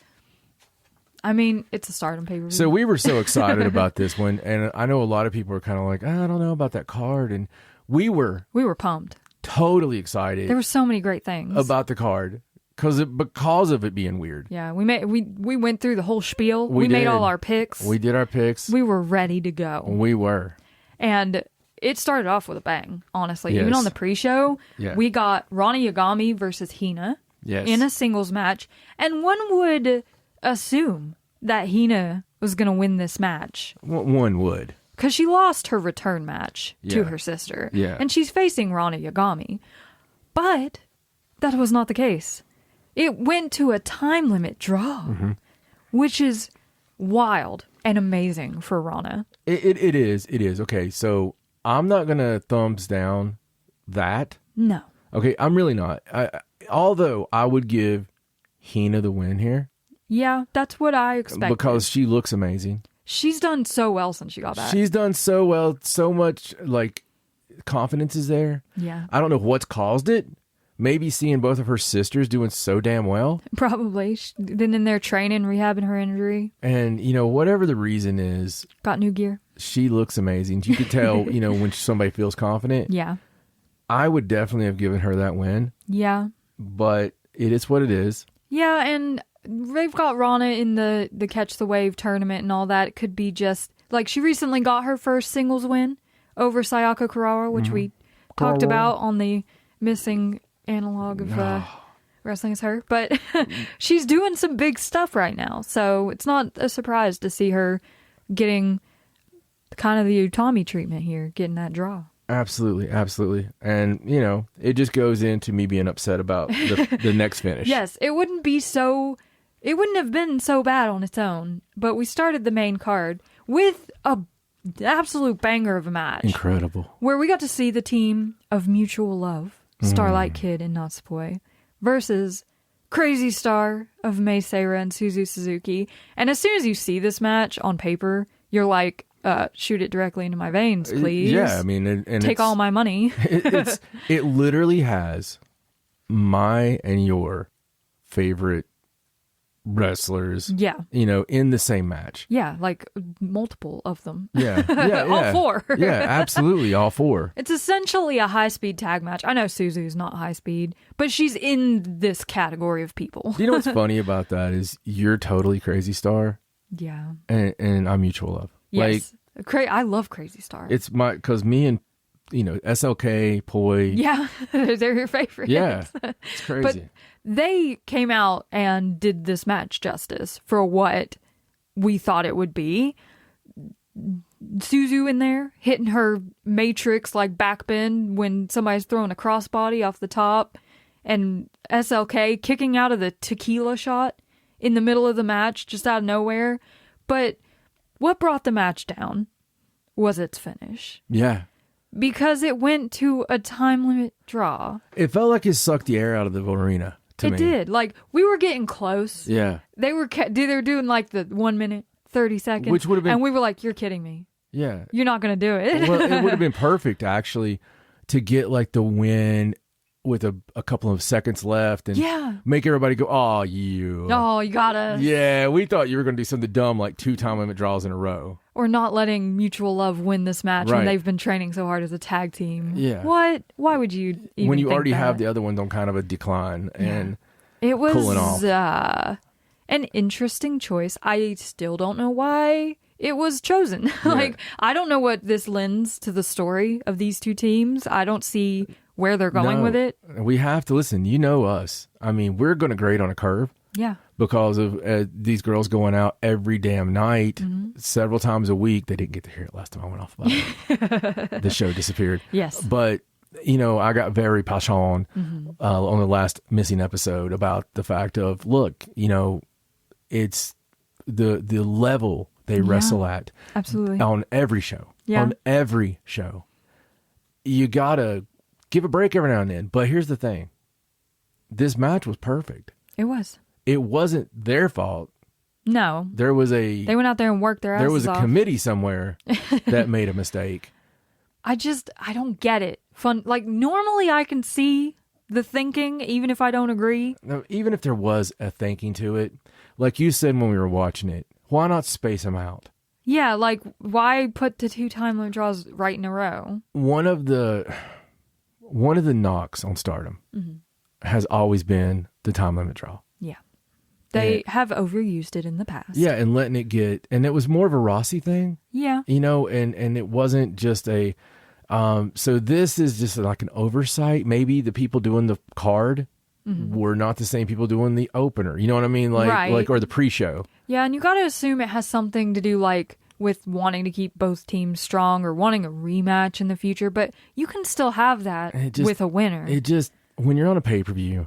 I mean, it's a Stardom pay-per-view. So we were so excited about this one, and I know a lot of people are kind of like, I don't know about that card, and we were pumped. totally excited. There were so many great things about the card because of it being weird. Yeah, we went through the whole spiel. We made all our picks. We did our picks. We were ready to go. We were. And it started off with a bang, honestly. Yes. Even on the pre-show, we got Ronnie Yagami versus Hina in a singles match. And one would assume that Hina was going to win this match. One would. Because she lost her return match to her sister. Yeah. And she's facing Ronnie Yagami. But that was not the case. It went to a time limit draw, which is wild and amazing for Rana. It is. Okay, so I'm not going to thumbs down that. No. Okay, I'm really not. Although I would give Hina the win here. Yeah, that's what I expected. Because she looks amazing. She's done so well since she got back. She's done so well. So much, like, confidence is there. Yeah. I don't know what's caused it. Maybe seeing both of her sisters doing so damn well. Probably. She's been in there training, rehabbing her injury. And, whatever the reason is. Got new gear. She looks amazing. You could tell, when somebody feels confident. Yeah. I would definitely have given her that win. Yeah. But it is what it is. Yeah, and they've got Rana in the Catch the Wave tournament and all that. It could be just, like, she recently got her first singles win over Sayaka Karawa, which we talked about on the missing analog of Wrestling is Her. But she's doing some big stuff right now, so it's not a surprise to see her getting kind of the Utami treatment here, getting that draw. Absolutely. And, it just goes into me being upset about the next finish. Yes, it wouldn't have been so bad on its own, but we started the main card with a absolute banger of a match. Incredible. Where we got to see the team of Mutual Love, Starlight Kid and Natsupoi, versus Crazy Star of Mei Seira and Suzu Suzuki. And as soon as you see this match on paper, you're like, shoot it directly into my veins, please. Yeah, I mean, and take all my money. It literally has my and your favorite wrestlers. Yeah. In the same match. Yeah, like multiple of them. Yeah. All four. Yeah, absolutely, all four. It's essentially a high-speed tag match. I know Suzu's not high-speed, but she's in this category of people. You know what's funny about that is you're totally Crazy Star. Yeah. And I'm Mutual Love. Yes. I love Crazy Star. It's because me and, SLK, Poi. Yeah, they're your favorites. Yeah, it's crazy. But they came out and did this match justice for what we thought it would be. Suzu in there, hitting her Matrix like backbend when somebody's throwing a crossbody off the top. And SLK kicking out of the tequila shot in the middle of the match, just out of nowhere. But what brought the match down was its finish. Yeah. Because it went to a time limit draw. It felt like it sucked the air out of the arena to me. It did. Like, we were getting close. Yeah. They were doing like the 1 minute, 30 seconds. Which would have been... And we were like, you're kidding me. Yeah. You're not going to do it. Well, it would have been perfect, actually, to get like the win with a couple of seconds left and make everybody go, oh, you got us. Yeah, we thought you were going to do something dumb like 2 time limit draws in a row. Or not letting Mutual Love win this match when they've been training so hard as a tag team. Yeah. What? Why would you even when you think already that? have the other ones on kind of a decline and it was cooling off. An interesting choice. I still don't know why it was chosen. Like, I don't know what this lends to the story of these two teams. I don't see where they're going with it. We have to listen. You know us. I mean, we're going to grade on a curve. Yeah. Because of these girls going out every damn night, several times a week. They didn't get to hear it last time I went off about it. The show disappeared. Yes. But, I got very passionate on the last missing episode about the fact of, look, it's the level they wrestle at. Absolutely. On every show. Yeah. On every show. You got to give a break every now and then. But here's the thing. This match was perfect. It was. It wasn't their fault. No. They went out there and worked their asses off. There was a committee somewhere that made a mistake. I don't get it. Normally I can see the thinking, even if I don't agree. No, even if there was a thinking to it, like you said when we were watching it, why not space them out? Yeah, like, why put the 2 time limit draws right in a row? One of the one of the knocks on Stardom has always been the time limit draw. Yeah. They have overused it in the past. Yeah, and letting it get, and it was more of a Rossi thing. Yeah. You know, and it wasn't just a, so this is just like an oversight. Maybe the people doing the card were not the same people doing the opener. You know what I mean? Like or the pre-show. Yeah, and you got to assume it has something to do like with wanting to keep both teams strong or wanting a rematch in the future, but you can still have that with a winner. It just, when you're on a pay-per-view,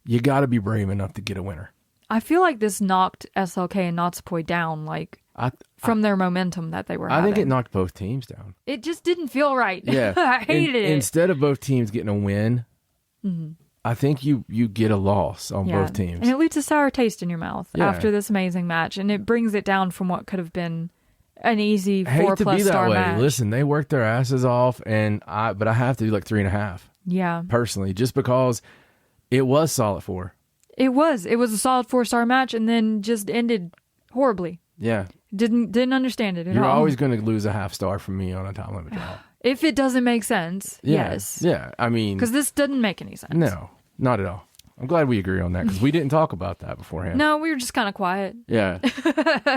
you got to be brave enough to get a winner. I feel like this knocked SLK and Natsupoi down, like, from their momentum that they were having. I think it knocked both teams down. It just didn't feel right. Yeah. I hated it. Instead of both teams getting a win, I think you get a loss on both teams. And it leaves a sour taste in your mouth after this amazing match, and it brings it down from what could have been an easy 4+ star match. Listen, they worked their asses off, but I have to do like 3.5. Yeah. Personally, just because it was solid 4. It was a solid 4-star match, and then just ended horribly. Yeah. Didn't understand it at all. You're always going to lose a half star from me on a time limit draw. If it doesn't make sense, yes. Yeah, I mean... Because this doesn't make any sense. No, not at all. I'm glad we agree on that, because we didn't talk about that beforehand. No, we were just kind of quiet. Yeah.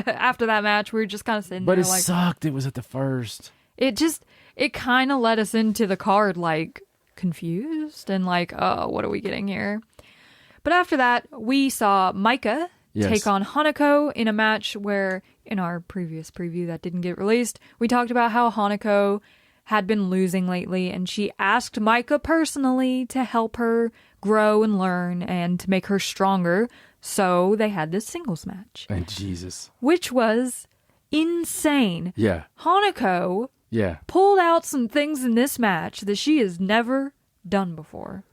After that match, we were just kind of sitting there like... But it sucked. It was at the first. It kind of led us into the card, like, confused and like, oh, what are we getting here? But after that, we saw Micah take on Hanako in a match where, in our previous preview that didn't get released, we talked about how Hanako had been losing lately, and she asked Micah personally to help her grow and learn and to make her stronger. So they had this singles match. And Jesus. Which was insane. Yeah. Hanako pulled out some things in this match that she has never done before.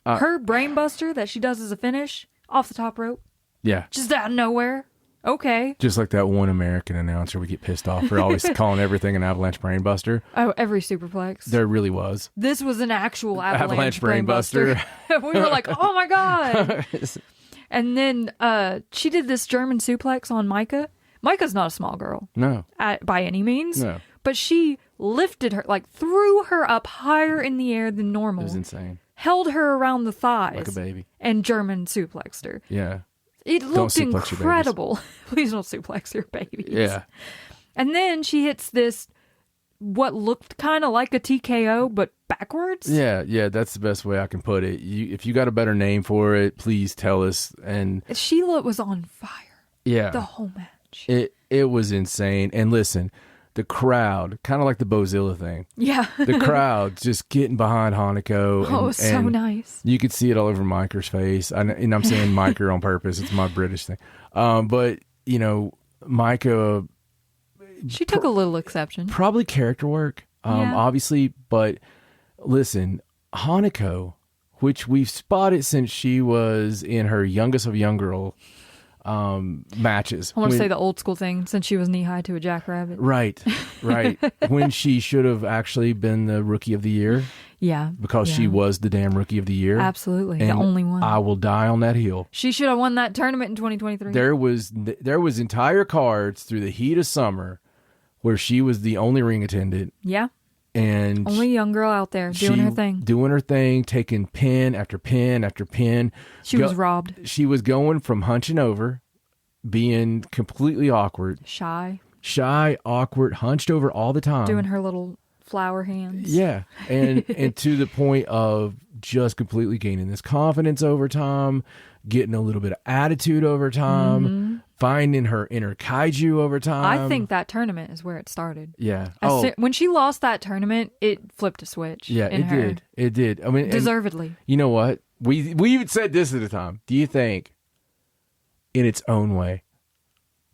Her brainbuster that she does as a finish off the top rope. Yeah. Just out of nowhere. Okay. Just like that one American announcer we get pissed off for always calling everything an avalanche brainbuster. Oh, every superplex. There really was. This was an actual avalanche brainbuster. We were like, oh my God. And then she did this German suplex on Micah. Micah's not a small girl. No. By any means. No. But she lifted her, like threw her up higher in the air than normal. It was insane. Held her around the thighs. Like a baby. And German suplexed her. Yeah. It looked incredible. Please don't suplex your babies. Yeah. And then she hits this, what looked kind of like a TKO, but backwards. Yeah, that's the best way I can put it. If you got a better name for it, please tell us. And Sheila was on fire. Yeah. The whole match. It was insane. And listen, the crowd, kind of like the Bozilla thing. Yeah. The crowd just getting behind Hanako. Oh, it was so nice. You could see it all over Micah's face. And I'm saying Micah on purpose. It's my British thing. But, Micah... She took a little exception. Probably character work, obviously. But listen, Hanako, which we've spotted since she was in her youngest of young girl matches. I want to say the old school thing, since she was knee high to a jackrabbit. Right. When she should have actually been the rookie of the year. Yeah. Because she was the damn rookie of the year. Absolutely. And the only one. I will die on that hill. She should have won that tournament in 2023. There was entire cards through the heat of summer where she was the only ring attendant. Yeah. And only young girl out there doing her thing. Doing her thing, taking pin after pin after pin. She was robbed. She was going from hunching over, being completely awkward. Shy, awkward, hunched over all the time. Doing her little flower hands. Yeah. And to the point of just completely gaining this confidence over time, getting a little bit of attitude over time, finding her inner kaiju over time. I think that tournament is where it started. Yeah. When she lost that tournament, it flipped a switch. Yeah, it did. I mean, deservedly. You know what? We even said this at the time. Do you think, in its own way,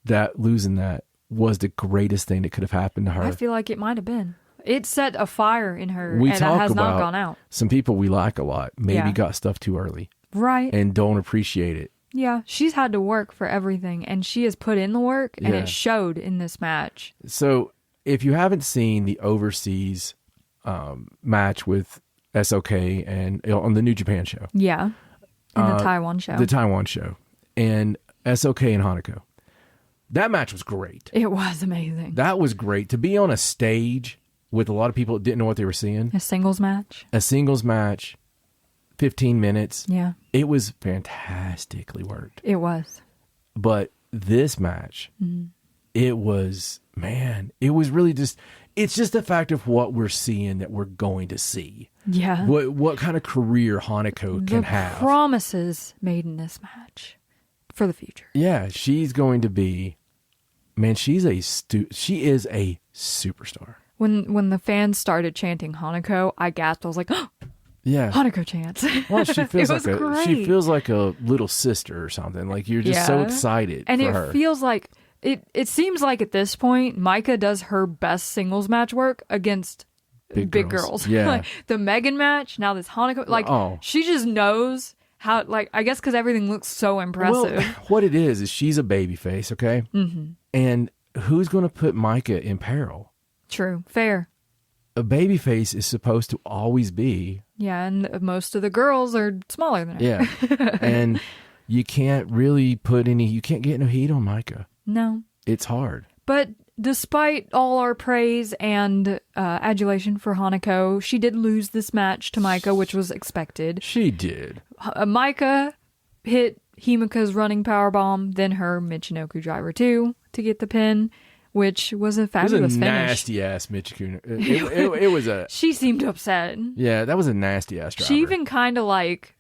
that losing that was the greatest thing that could have happened to her? I feel like it might have been. It set a fire in her, and that has not gone out. Some people we like a lot maybe got stuff too early. Right. And don't appreciate it. Yeah, she's had to work for everything, and she has put in the work, and it showed in this match. So, if you haven't seen the overseas match with SOK and on the New Japan show. Yeah, in the Taiwan show. The Taiwan show. And SOK and Hanako. That match was great. It was amazing. That was great. To be on a stage with a lot of people that didn't know what they were seeing. A singles match. 15 minutes. Yeah. It was fantastically worked. It was. But this match, it was really just, it's just the fact of what we're seeing that we're going to see. Yeah. What kind of career Hanako can have. Promises made in this match for the future. Yeah, she's going to be, man, she is a superstar. When the fans started chanting Hanako, I gasped. I was like, oh, yeah, Hanako chants. Well, she feels great. She feels like a little sister or something. Like you're just so excited and for it her. Feels like it seems like at this point, Micah does her best singles match work against big girls. Yeah, like the Megan match. Now this Hanako, like she just knows how. Like I guess because everything looks so impressive. Well, what it is she's a babyface, okay, and who's going to put Micah in peril? True, fair. A babyface is supposed to always be. Yeah, and most of the girls are smaller than her. Yeah, and you can't get no heat on Micah. No. It's hard. But despite all our praise and adulation for Hanako, she did lose this match to Micah, which was expected. She did. Micah hit Himika's running powerbomb, then her Michinoku Driver 2 to get the pin, which was a fabulous finish. Nasty ass Michinoku. It was a... She seemed upset. Yeah, that was a nasty ass driver. She even kind of like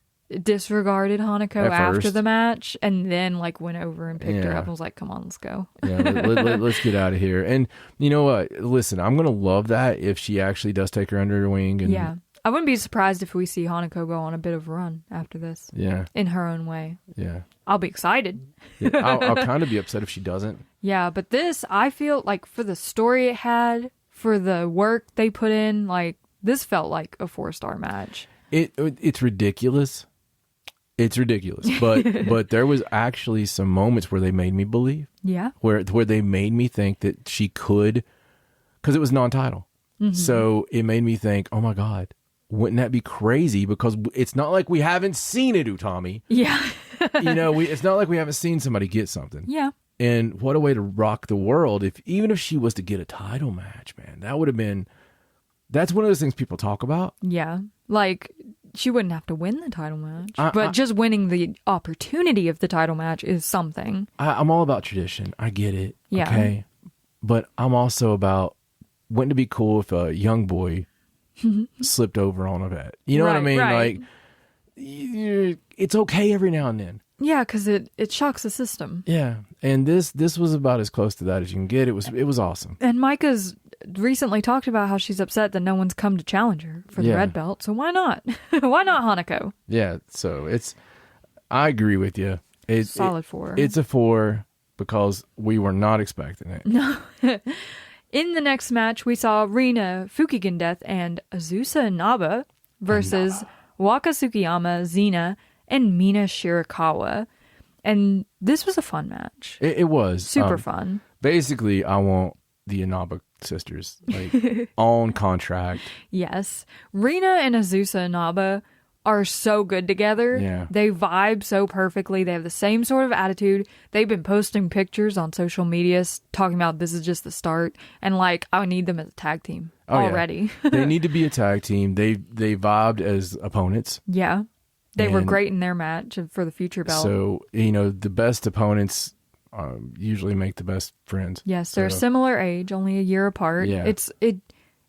disregarded Hanako after the match and then like went over and picked her up and was like, come on, let's go. Yeah, let's get out of here. And you know what? Listen, I'm going to love that if she actually does take her under her wing. And yeah. I wouldn't be surprised if we see Hanako go on a bit of a run after this. Yeah. In her own way. Yeah. I'll be excited. Yeah, I'll kind of be upset if she doesn't. Yeah, but this, I feel like for the story it had, for the work they put in, like this felt like a 4-star match. It's ridiculous. It's ridiculous, but there was actually some moments where they made me believe. Yeah. Where they made me think that she could, because it was non-title. So it made me think, oh my God, wouldn't that be crazy? Because it's not like we haven't seen it, Utami. Yeah. It's not like we haven't seen somebody get something. Yeah. And what a way to rock the world. Even if she was to get a title match, man, that would have been, that's one of those things people talk about. Yeah. Like, she wouldn't have to win the title match. But just winning the opportunity of the title match is something. I'm all about tradition. I get it. Yeah. Okay. But I'm also about, wouldn't it be cool if a young boy slipped over on a vet? You know what I mean? Right. Like, it's okay every now and then. Yeah, because it shocks the system. Yeah. And this was about as close to that as you can get. It was awesome. And Micah's recently talked about how she's upset that no one's come to challenge her for the red belt. So why not? Why not Hanako? Yeah. So I agree with you. Solid 4. It's a 4 because we were not expecting it. No. In the next match, we saw Rina Fukigen Death and Azusa Inaba versus Waka Tsukiyama, Xena, and Mina Shirakawa. And this was a fun match. It was. Super fun. Basically, I want the Inaba sisters like on contract. Yes. Rina and Azusa Inaba are so good together. Yeah. They vibe so perfectly. They have the same sort of attitude. They've been posting pictures on social media talking about this is just the start. And like, I need them as a tag team already. Yeah. They need to be a tag team. They vibed as opponents. Yeah. They were great in their match for the future belt. So, the best opponents usually make the best friends. Yes, they're a similar age, only a year apart. Yeah.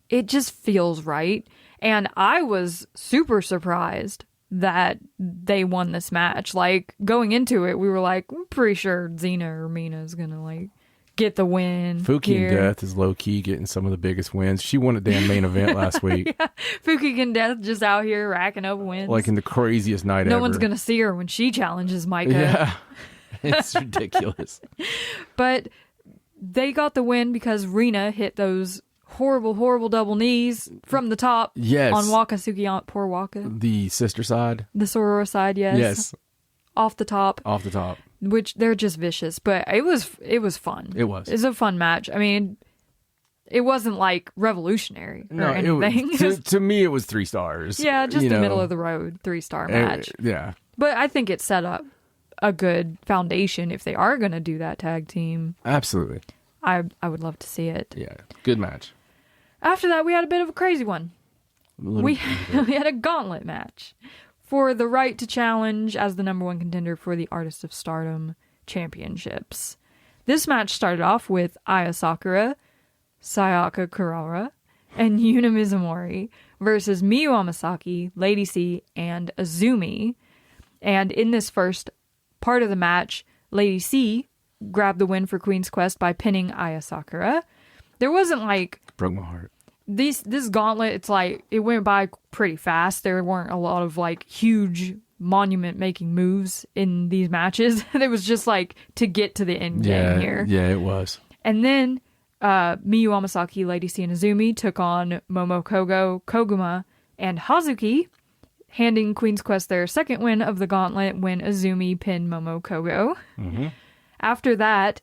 It just feels right. And I was super surprised that they won this match. Like, going into it, we were like, I'm pretty sure Xena or Mina is going to, like, get the win. Fukigen Death is low-key getting some of the biggest wins. She won a damn main event last week. Yeah. Fukigen Death just out here racking up wins. Like in the craziest night ever. No one's going to see her when she challenges Micah. Yeah. It's ridiculous. But they got the win because Rina hit those horrible double knees from the top. Yes. On Waka Tsukiyama. Poor Waka. The sister side. The soror side, yes. Yes. Off the top. Which they're just vicious, but it was fun. It was. It's a fun match. I mean, it wasn't like revolutionary or anything. To me, it was 3 stars. Yeah, just a middle of the road 3-star match. Yeah. But I think it set up a good foundation if they are going to do that tag team. Absolutely. I would love to see it. Yeah. Good match. After that, we had a bit of a crazy one. We had a gauntlet match for the right to challenge as the number 1 contender for the Artist of Stardom Championships. This match started off with Aya Sakura, Sayaka Kurara, and Yuna Mizumori versus Miyu Amasaki, Lady C, and Azumi. And in this first part of the match, Lady C grabbed the win for Queen's Quest by pinning Aya Sakura. There wasn't like... Broke my heart. This gauntlet, it's like, it went by pretty fast. There weren't a lot of like huge monument-making moves in these matches. It was just like to get to the end game here. Yeah, it was. And then Miyu Amasaki, Lady C, and Azumi took on Momo Kogo, Koguma, and Hazuki, handing Queen's Quest their second win of the gauntlet when Azumi pinned Momo Kogo. Mm-hmm. After that,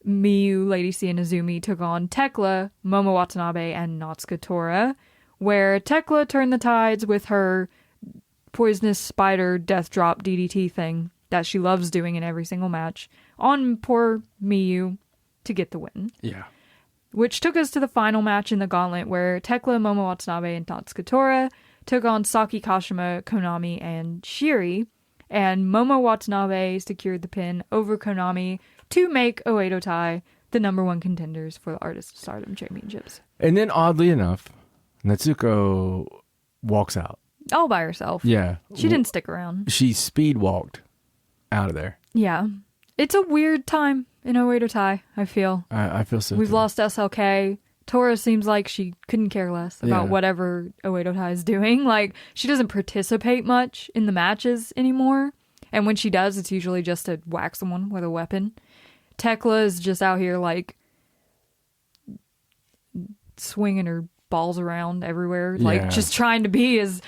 Miyu, Lady C, and Azumi took on Tekla, Momo Watanabe, and Natsuka Tora, where Tekla turned the tides with her poisonous spider death drop DDT thing that she loves doing in every single match on poor Miyu to get the win. Yeah. Which took us to the final match in the gauntlet where Tekla, Momo Watanabe, and Natsuka Tora took on Saki Kashima, Konami, and Shiri, and Momo Watanabe secured the pin over Konami to make Oedo Tai the number 1 contenders for the Artist of Stardom Championships. And then, oddly enough, Natsuko walks out. All by herself. Yeah. She didn't stick around. She speed walked out of there. Yeah. It's a weird time in Oedo Tai, I feel. I feel so. We've lost SLK. Tora seems like she couldn't care less about whatever Oedo Tai is doing. Like, she doesn't participate much in the matches anymore. And when she does, it's usually just to whack someone with a weapon. Tekla is just out here, like, swinging her balls around everywhere. Like, just trying to be as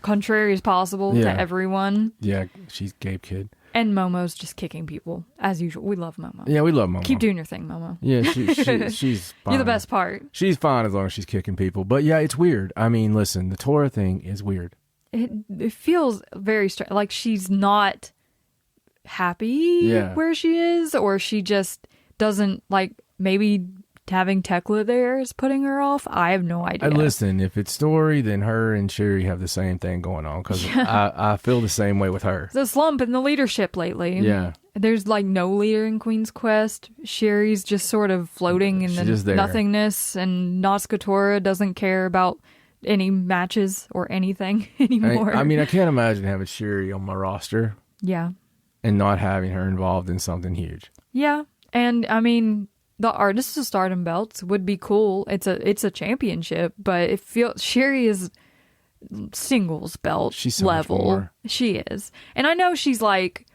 contrary as possible to everyone. Yeah, she's Gabe Kid. And Momo's just kicking people, as usual. We love Momo. Yeah, we love Momo. Keep doing your thing, Momo. Yeah, she's fine. You're the best part. She's fine as long as she's kicking people. But yeah, it's weird. I mean, listen, the Tora thing is weird. It feels very strange. Like she's not happy where she is, or she just doesn't, like, maybe having Tekla there is putting her off. I have no idea. And listen, if it's story, then her and Sherry have the same thing going on, because I feel the same way with her. It's a slump in the leadership lately. Yeah. There's like no leader in Queen's Quest. Sherry's just sort of floating in the nothingness, and Natsuka Tora doesn't care about any matches or anything anymore. I mean, I can't imagine having Sherry on my roster. Yeah. And not having her involved in something huge. Yeah. And I mean, the Artist of Stardom belts would be cool. It's a championship, but it feels Sherry is singles belt she's so level. Much more. She is. And I know she's like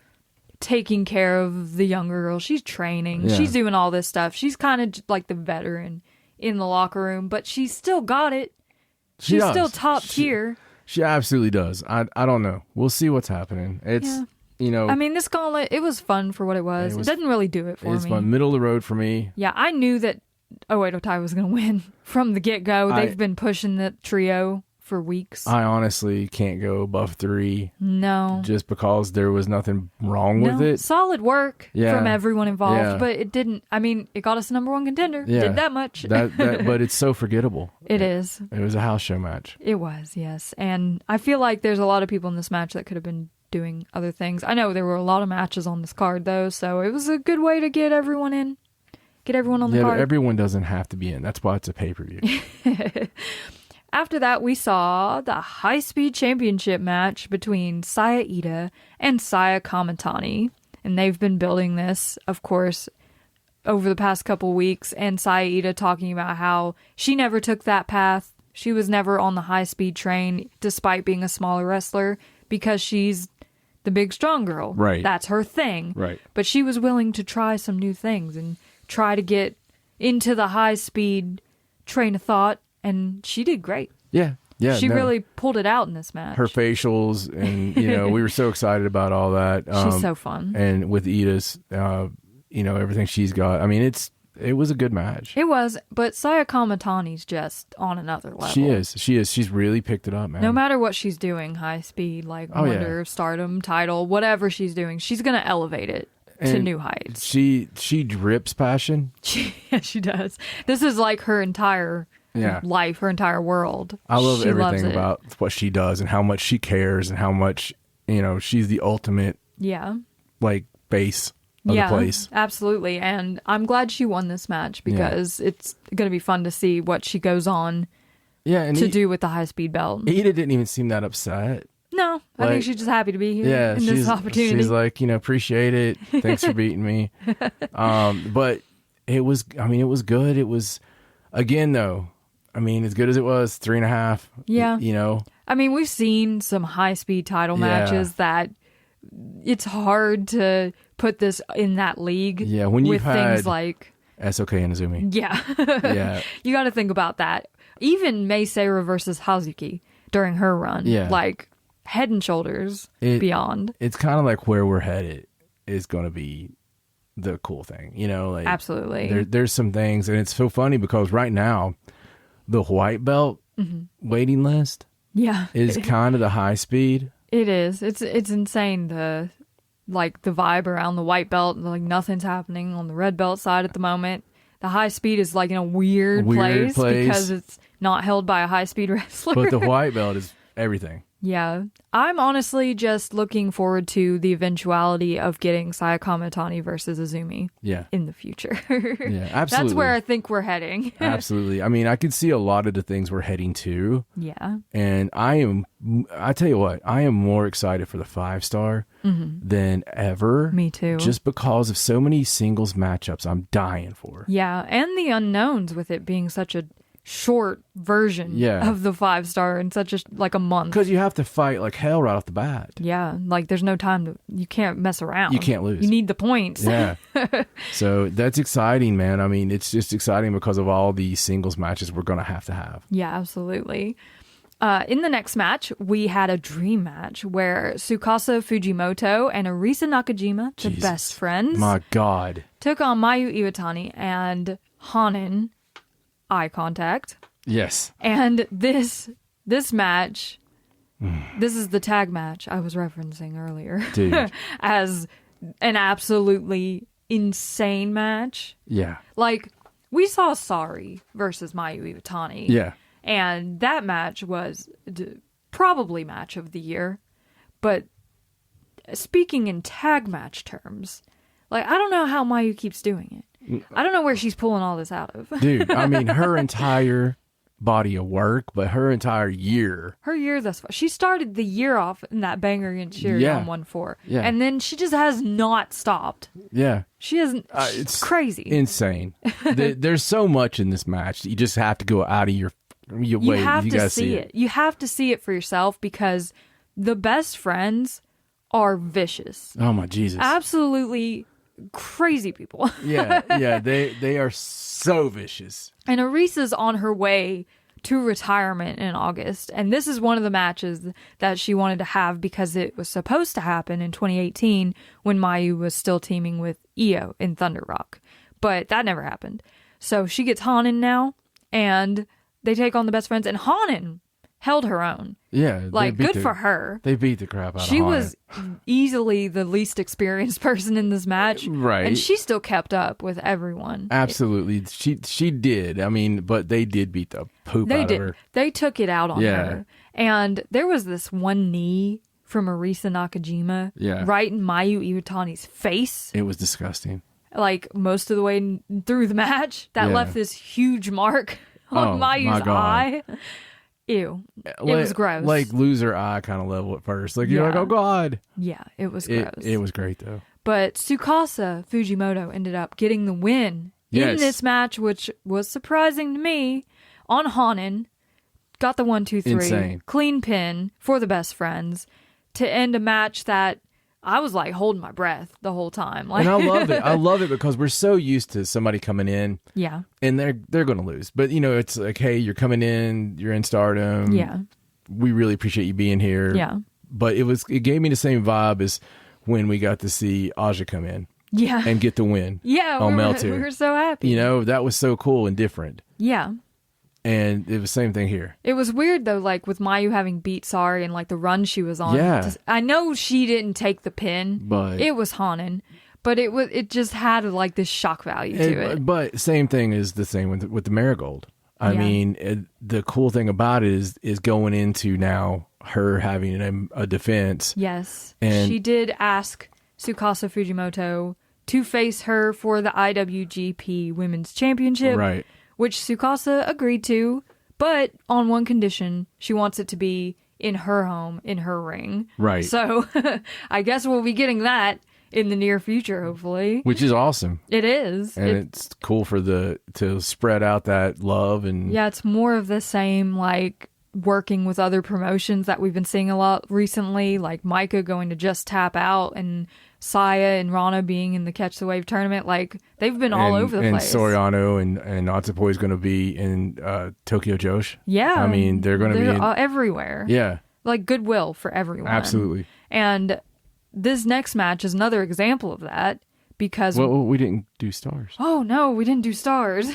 taking care of the younger girl. She's training. Yeah. She's doing all this stuff. She's kind of like the veteran in the locker room, but she's still got it. She's still top tier. She absolutely does. I don't know. We'll see what's happening. It's, you know. I mean, this gauntlet, it was fun for what it was. It doesn't really do it for me. It's fun. Middle of the road for me. Yeah, I knew that Oedo Tai was going to win from the get-go. They've been pushing the trio for weeks. I honestly can't go above 3. No. Just because there was nothing wrong with it. Solid work from everyone involved, but it didn't, I mean, it got us the number 1 contender. Yeah. Did that much. But it's so forgettable. It is. It was a house show match. It was, yes. And I feel like there's a lot of people in this match that could have been doing other things. I know there were a lot of matches on this card, though, so it was a good way to get everyone in. Get everyone on the card. Yeah, but everyone doesn't have to be in. That's why it's a pay-per-view. After that, we saw the high-speed championship match between Saya Ida and Saya Kamatani. And they've been building this, of course, over the past couple weeks. And Saya Ida talking about how she never took that path. She was never on the high-speed train, despite being a smaller wrestler, because she's the big, strong girl. Right. That's her thing. Right. But she was willing to try some new things and try to get into the high-speed train of thought. And she did great. Yeah. She really pulled it out in this match. Her facials, and, you know, we were so excited about all that. She's so fun. And with Ida's, you know, everything she's got. I mean, it was a good match. It was, but Saya Kamatani's just on another level. She is. She's really picked it up, man. No matter what she's doing, high speed, like Wonder, Stardom, title, whatever she's doing, she's going to elevate it to new heights. She drips passion. She does. This is like her entire life, her entire world. I love She loves everything it. about what she does and how much she cares and how much, she's the ultimate, base of the place. Absolutely. And I'm glad she won this match because it's going to be fun to see what she goes on to do with the high-speed belt. Ida didn't even seem that upset. No, I think she's just happy to be here in this opportunity. She's like, appreciate it. Thanks for beating me. But it was good. It was, again, though, as good as it was, 3.5. Yeah. We've seen some high-speed title matches that it's hard to put this in that league. Yeah, when you've with had things like SOK and Azumi. Yeah. You got to think about that. Even Mei Seira versus Hazuki during her run. Yeah. Like, head and shoulders beyond. It's kind of like where we're headed is going to be the cool thing. Absolutely. There's some things, and it's so funny because right now, the white belt waiting list is kind of the high speed. It is. It's insane, the vibe around the white belt. Like, nothing's happening on the red belt side at the moment. The high speed is like in a weird place because it's not held by a high speed wrestler. But the white belt is everything. Yeah. I'm honestly just looking forward to the eventuality of getting Sayaka Mitani versus Azumi in the future. Yeah, absolutely. That's where I think we're heading. Absolutely. I can see a lot of the things we're heading to. Yeah. And I tell you what, I am more excited for the 5-star than ever. Me too. Just because of so many singles matchups I'm dying for. Yeah. And the unknowns with it being such a short version of the 5-star in such a month. Because you have to fight like hell right off the bat. Yeah, there's no time you can't mess around. You can't lose. You need the points. Yeah. So that's exciting, man. It's just exciting because of all the singles matches we're going to have. Yeah, absolutely. In the next match, we had a dream match where Tsukasa Fujimoto and Arisa Nakajima, the best friends, my God, took on Mayu Iwatani and Hanan. Eye contact. Yes. And this match, this is the tag match I was referencing earlier. Dude. As an absolutely insane match. Yeah. Like, we saw Sari versus Mayu Iwatani. Yeah. And that match was probably match of the year. But speaking in tag match terms, I don't know how Mayu keeps doing it. I don't know where she's pulling all this out of. Dude, her entire body of work, but her entire year. Her year thus far. She started the year off in that banger against Shiri on 1-4. Yeah. And then she just has not stopped. Yeah. She hasn't. It's crazy. Insane. There's so much in this match. You just have to go out of your way. You have to see it. You have to see it for yourself because the best friends are vicious. Oh, my Jesus. Absolutely crazy people. Yeah, they are so vicious. And Arisa's on her way to retirement in August, and this is one of the matches that she wanted to have because it was supposed to happen in 2018 when Mayu was still teaming with Io in Thunder Rock, but that never happened. So she gets Hanan now, and they take on the best friends, and Hanan held her own. Yeah. Good for her. They beat the crap out of her. She was easily the least experienced person in this match. Right. And she still kept up with everyone. Absolutely. She did. But they did beat the poop out of her. They took it out on her. And there was this one knee from Arisa Nakajima right in Mayu Iwatani's face. It was disgusting. Most of the way through the match. That left this huge mark on Mayu's eye. Ew. It was gross. Loser eye kind of level at first. You're like, oh God. Yeah, it was gross. It was great though. But Tsukasa Fujimoto ended up getting the win in this match, which was surprising to me, on Hanan. Got the 1-2-3. Insane. Clean pin for the best friends to end a match that I was holding my breath the whole time. And I love it. I love it because we're so used to somebody coming in. Yeah. And they're going to lose. But, it's like, hey, you're coming in, you're in Stardom. Yeah. We really appreciate you being here. Yeah. But it gave me the same vibe as when we got to see Aja come in. Yeah. And get the win. Yeah. On we Meltu. were so happy. That was so cool and different. Yeah. And it was the same thing here. It was weird, though, with Mayu having beat Sari and, the run she was on. Yeah. I know she didn't take the pin. But it was Hanan. But it just had, this shock value to it. But same thing is the same with the Marigold. I mean, the cool thing about it is going into now her having a defense. Yes. And she did ask Tsukasa Fujimoto to face her for the IWGP Women's Championship. Right. Which Tsukasa agreed to, but on one condition. She wants it to be in her home, in her ring. Right. So I guess we'll be getting that in the near future, hopefully. Which is awesome. It is. And it's cool to spread out that love. And yeah, it's more of the same, like, working with other promotions that we've been seeing a lot recently, like Micah going to Just Tap Out and Saya and Rana being in the Catch the Wave tournament. Like, they've been all over the place. And Soriano and Natsupoi is going to be in Tokyo Josh. Yeah. I mean, they're going to be everywhere. Yeah. Like, goodwill for everyone. Absolutely. And this next match is another example of that because... Well, we didn't do stars. Oh, no, we didn't do stars.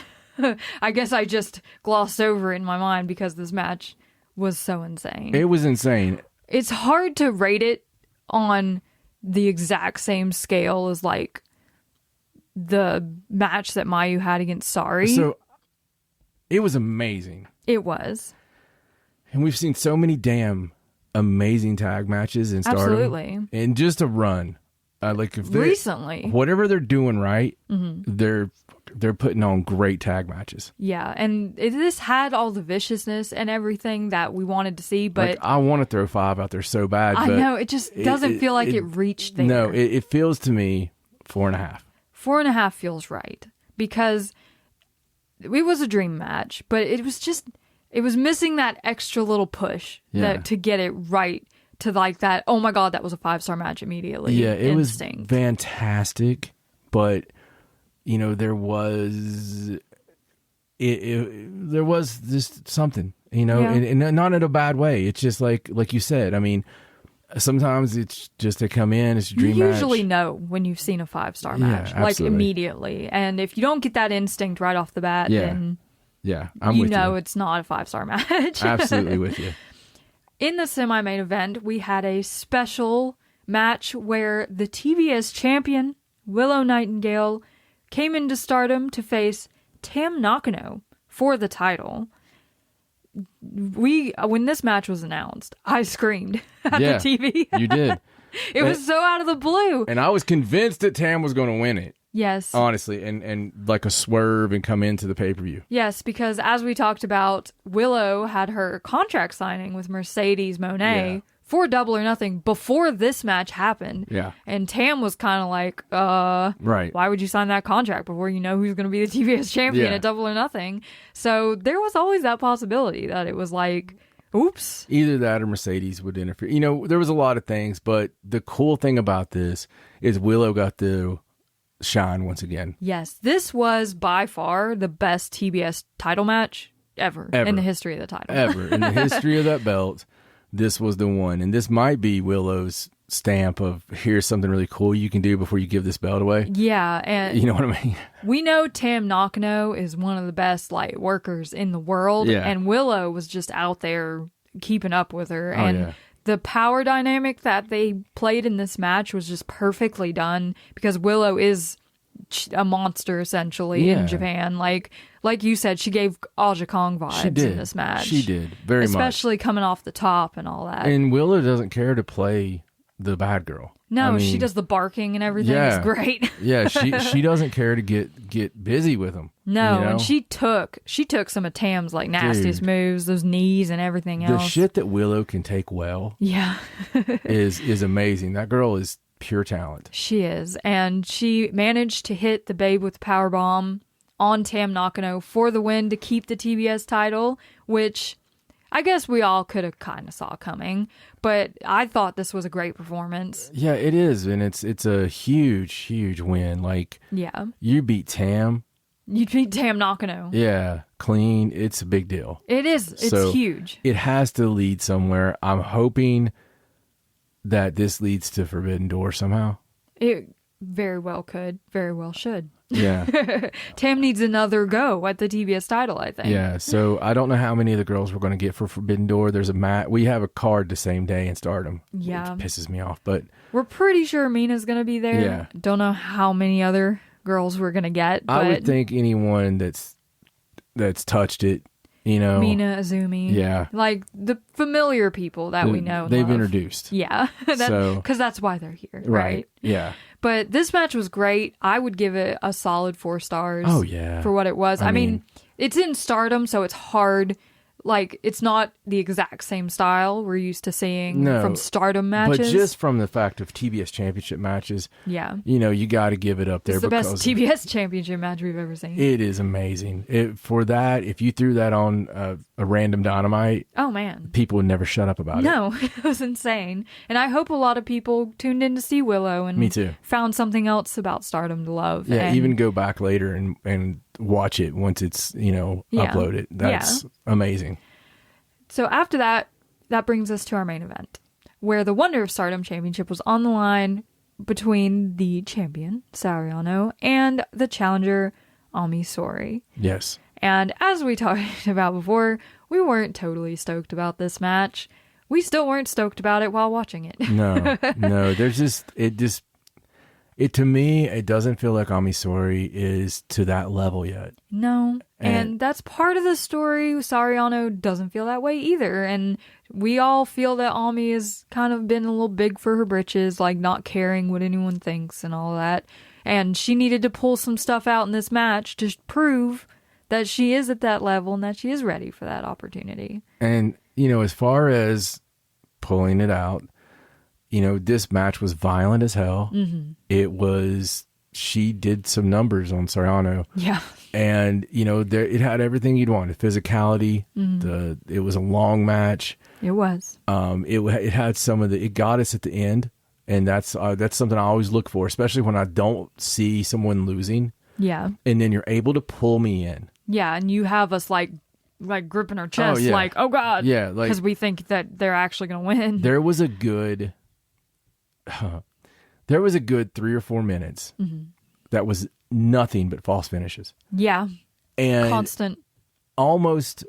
I guess I just glossed over it in my mind because this match was so insane. It was insane. It's hard to rate it on the exact same scale as, like, the match that Mayu had against Sari. So, it was amazing. It was. And we've seen so many damn amazing tag matches in Stardom. Absolutely. And just a run. Like if recently, whatever they're doing right, they're putting on great tag matches. Yeah, and this had all the viciousness and everything that we wanted to see, but like, I want to throw 5 out there so bad. I know it just doesn't feel like it reached there. No, it feels to me 4.5. 4.5 feels right because it was a dream match, but it was missing that extra little push to get it right. To like that, oh my God, that was a 5-star match immediately. Yeah, it was fantastic, but you know there was just something, you know, and not in a bad way. It's just like you said. I mean, sometimes it's just to come in, it's a dream match. You usually know when you've seen a 5-star match, like immediately, and if you don't get that instinct right off the bat, then I'm with you. You know it's not a 5-star match. Absolutely with you. In the semi-main event, we had a special match where the TBS champion, Willow Nightingale, came into Stardom to face Tam Nakano for the title. When this match was announced, I screamed at the TV. You did. It was so out of the blue. And I was convinced that Tam was going to win it. Yes. Honestly, and like a swerve and come into the pay-per-view. Yes, because as we talked about, Willow had her contract signing with Mercedes Moné for Double or Nothing before this match happened. Yeah. And Tam was kind of like, right. Why would you sign that contract before you know who's going to be the TBS champion at Double or Nothing? So there was always that possibility that it was like, oops. Either that or Mercedes would interfere. You know, there was a lot of things, but the cool thing about this is Willow got to shine once again. Yes, this was by far the best TBS title match ever. In the history of the title. Ever. In the history of that belt, this was the one. And this might be Willow's stamp of, here's something really cool you can do before you give this belt away. Yeah, and you know what I mean? We know Tam Nakano is one of the best light workers in the world, and Willow was just out there keeping up with her. The power dynamic that they played in this match was just perfectly done because Willow is a monster essentially in Japan. Like you said, she gave Aja Kong vibes in this match. She did, very much. Especially coming off the top and all that. And Willow doesn't care to play the bad girl. No, I mean, she does the barking and everything. It's great. Yeah, she doesn't care to get busy with them. No, you know? and she took some of Tam's like nastiest moves, those knees and everything else. The shit that Willow can take well, is amazing. That girl is pure talent. She is, and she managed to hit the Babe with the powerbomb on Tam Nakano for the win to keep the TBS title, which I guess we all could have kind of saw coming, but I thought this was a great performance. Yeah, it is, and it's a huge win. Like, you beat Tam. You beat Tam Nakano. Yeah, clean. It's a big deal. It is. It's huge. It has to lead somewhere. I'm hoping that this leads to Forbidden Door somehow. It very well could. Very well should. Yeah. Tam needs another go at the TBS title, I think. Yeah, so I don't know how many of the girls we're going to get for Forbidden Door. There's we have a card the same day in Stardom. Yeah. Which pisses me off, but we're pretty sure Mina's going to be there. Yeah. Don't know how many other girls we're going to get. But I would think anyone that's touched it Mina, Azumi. Yeah. Like the familiar people that we know. They've love. introduced. Yeah. Because that's why they're here. Right. Yeah. But this match was great. I would give it a solid 4 stars. Oh, yeah. For what it was. I mean, it's in Stardom, so it's hard. Like, it's not the exact same style we're used to seeing from Stardom matches. But just from the fact of TBS Championship matches, yeah, you got to give it up there. It's the best TBS Championship match we've ever seen. It is amazing. For that, if you threw that on a random Dynamite, oh man, people would never shut up about it. No, it was insane. And I hope a lot of people tuned in to see Willow and me too. Found something else about Stardom to love. Yeah, even go back later and watch it once it's uploaded. That's amazing. So after that brings us to our main event, where the Wonder of Stardom Championship was on the line between the champion, Sariano, and the challenger, Ami Sourei. Yes. And as we talked about before, we weren't totally stoked about this match. We still weren't stoked about it while watching it. No. To me, it doesn't feel like Ami Sourei is to that level yet. No. And that's part of the story. Sariano doesn't feel that way either. And we all feel that Ami has kind of been a little big for her britches, like not caring what anyone thinks and all that. And she needed to pull some stuff out in this match to prove that she is at that level and that she is ready for that opportunity. And, as far as pulling it out, this match was violent as hell. Mm-hmm. She did some numbers on Sariano. Yeah. And, it had everything you'd want. The physicality, it was a long match. It was. It had it got us at the end. And that's something I always look for, especially when I don't see someone losing. Yeah. And then you're able to pull me in. Yeah. And you have us like gripping our chest, like, oh God. Yeah. Because we think that they're actually going to win. There was a good 3 or 4 minutes that was nothing but false finishes. Yeah. And constant. Almost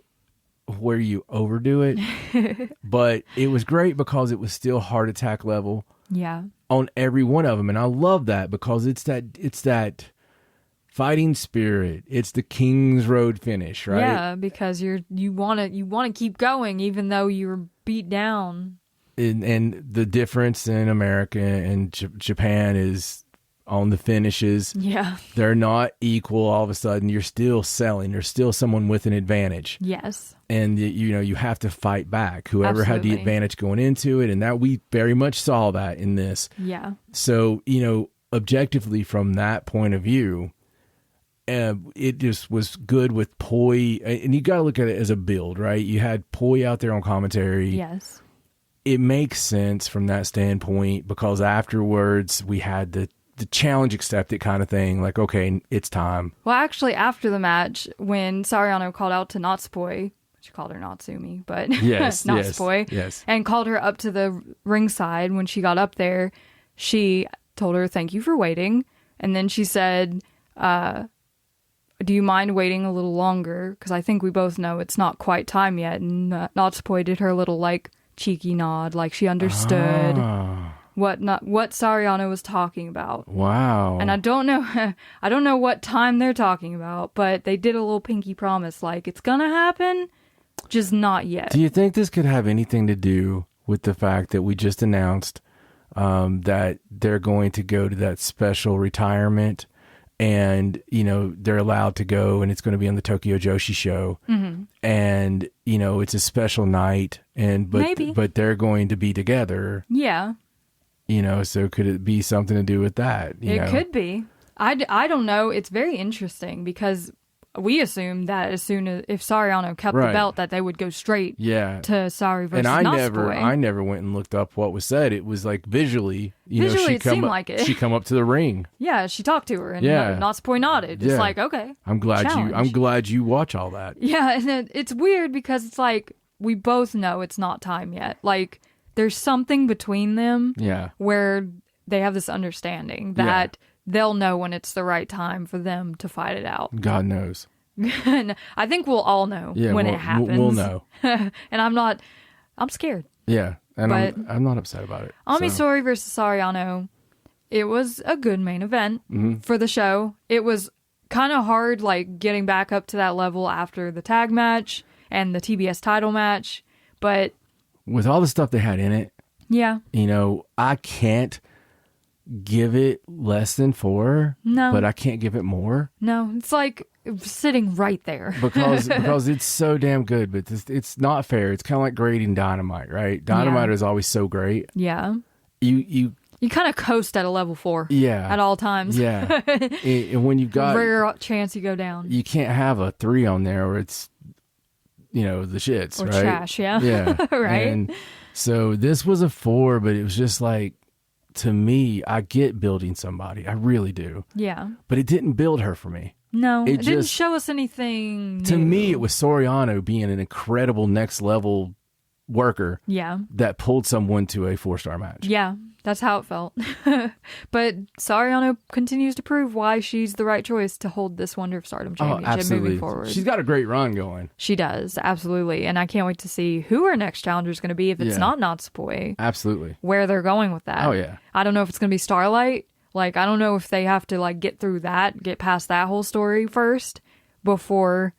where you overdo it. But it was great because it was still heart attack level. Yeah. On every one of them. And I love that because it's that fighting spirit. It's the King's Road finish, right? Yeah, because you want to keep going even though you're beat down. And the difference in America and Japan is on the finishes. Yeah. They're not equal all of a sudden. You're still selling. There's still someone with an advantage. Yes. And, you have to fight back. Whoever had the advantage going into it. And that we very much saw that in this. Yeah. So, objectively from that point of view, it just was good with Poi. And you got to look at it as a build, right? You had Poi out there on commentary. Yes. It makes sense from that standpoint because afterwards we had the challenge accepted kind of thing. Like, okay, it's time. Well, actually, after the match, when Sariano called out to Natsupoi, she called her Natsumi, but yes, Natsupoi, yes, and called her up to the ringside when she got up there, she told her, "Thank you for waiting." And then she said, do you mind waiting a little longer? Because I think we both know it's not quite time yet. And Natsupoi did her little, cheeky nod, like she understood what Sariano was talking about. Wow. And I don't know what time they're talking about, but they did a little pinky promise, like it's gonna happen, just not yet. Do you think this could have anything to do with the fact that we just announced that they're going to go to that special retirement and, they're allowed to go and it's going to be on the Tokyo Joshi show. Mm-hmm. And, it's a special night but they're going to be together. Yeah. So could it be something to do with that? It could be. I don't know. It's very interesting because we assumed that as soon as if Sariano kept the belt that they would go straight to Sari versus Natsupoi. And I never went and looked up what was said. It was like visually, it seemed like it. She come up to the ring. Yeah, she talked to her and Natsupoi nodded. It's like, okay. I'm glad you watch all that. Yeah, and it's weird because it's like we both know it's not time yet. Like there's something between them where they have this understanding that they'll know when it's the right time for them to fight it out. God knows. And I think we'll all know when it happens. We'll know. And I'm scared. Yeah. And I'm not upset about it. Ami Sourei versus Sariano. It was a good main event for the show. It was kind of hard, getting back up to that level after the tag match. and the TBS title match. But with all the stuff they had in it, yeah, you know, I can't give it less than 4. No. But I can't give it more. No, it's like sitting right there. because it's so damn good, but it's not fair. It's kind of like grading Dynamite, right? Dynamite is always so great. Yeah. You kind of coast at a level 4. Yeah. At all times. Yeah. And when you've got... Rare chance you go down. You can't have a 3 on there or it's, you know, the shits, or right? trash, yeah. Yeah. Right? And so this was a 4, but it was just like, to me, I get building somebody. I really do. Yeah. But it didn't build her for me. No, it didn't show us anything new. To me, it was Soriano being an incredible next level worker. Yeah. That pulled someone to a 4-star match. Yeah, that's how it felt. But Soriano continues to prove why she's the right choice to hold this Wonder of Stardom championship moving forward. She's got a great run going. She does, absolutely. And I can't wait to see who her next challenger is going to be if it's not Natsupoi. Absolutely. Where they're going with that. Oh, yeah. I don't know if it's going to be Starlight. Like, I don't know if they have to, like, get through that, get past that whole story first before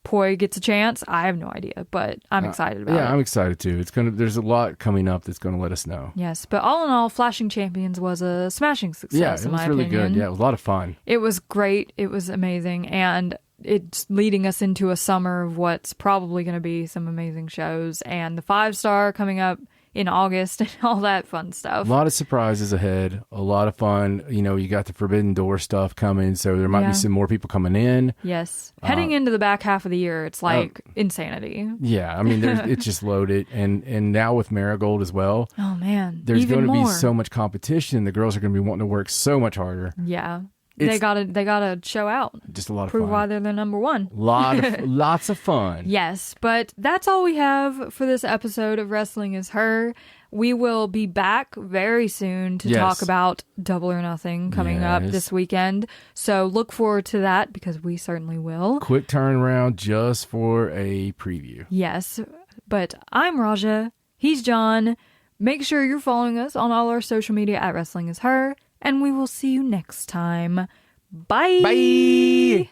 Poi gets a chance. I have no idea, but I'm excited about it. Yeah, I'm excited too. There's a lot coming up that's going to let us know. Yes, but all in all, Flashing Champions was a smashing success, yeah, it was really good. Yeah, it was a lot of fun. It was great. It was amazing. And it's leading us into a summer of what's probably going to be some amazing shows. And the 5-star coming up in August and all that fun stuff. A lot of surprises ahead. A lot of fun. You know, you got the Forbidden Door stuff coming, so there might be some more people coming in. Yes. Heading into the back half of the year, it's like insanity. Yeah, I mean, it's just loaded. And now with Marigold as well. Oh, man. There's going to be so much competition. The girls are going to be wanting to work so much harder. Yeah. They gotta show out. Just a lot of fun. Prove why they're the number one. Lots of fun. Yes, but that's all we have for this episode of Wrestling Is Her. We will be back very soon to talk about Double or Nothing coming up this weekend. So look forward to that because we certainly will. Quick turnaround just for a preview. Yes, but I'm Raja. He's John. Make sure you're following us on all our social media at Wrestling Is Her. And we will see you next time. Bye. Bye.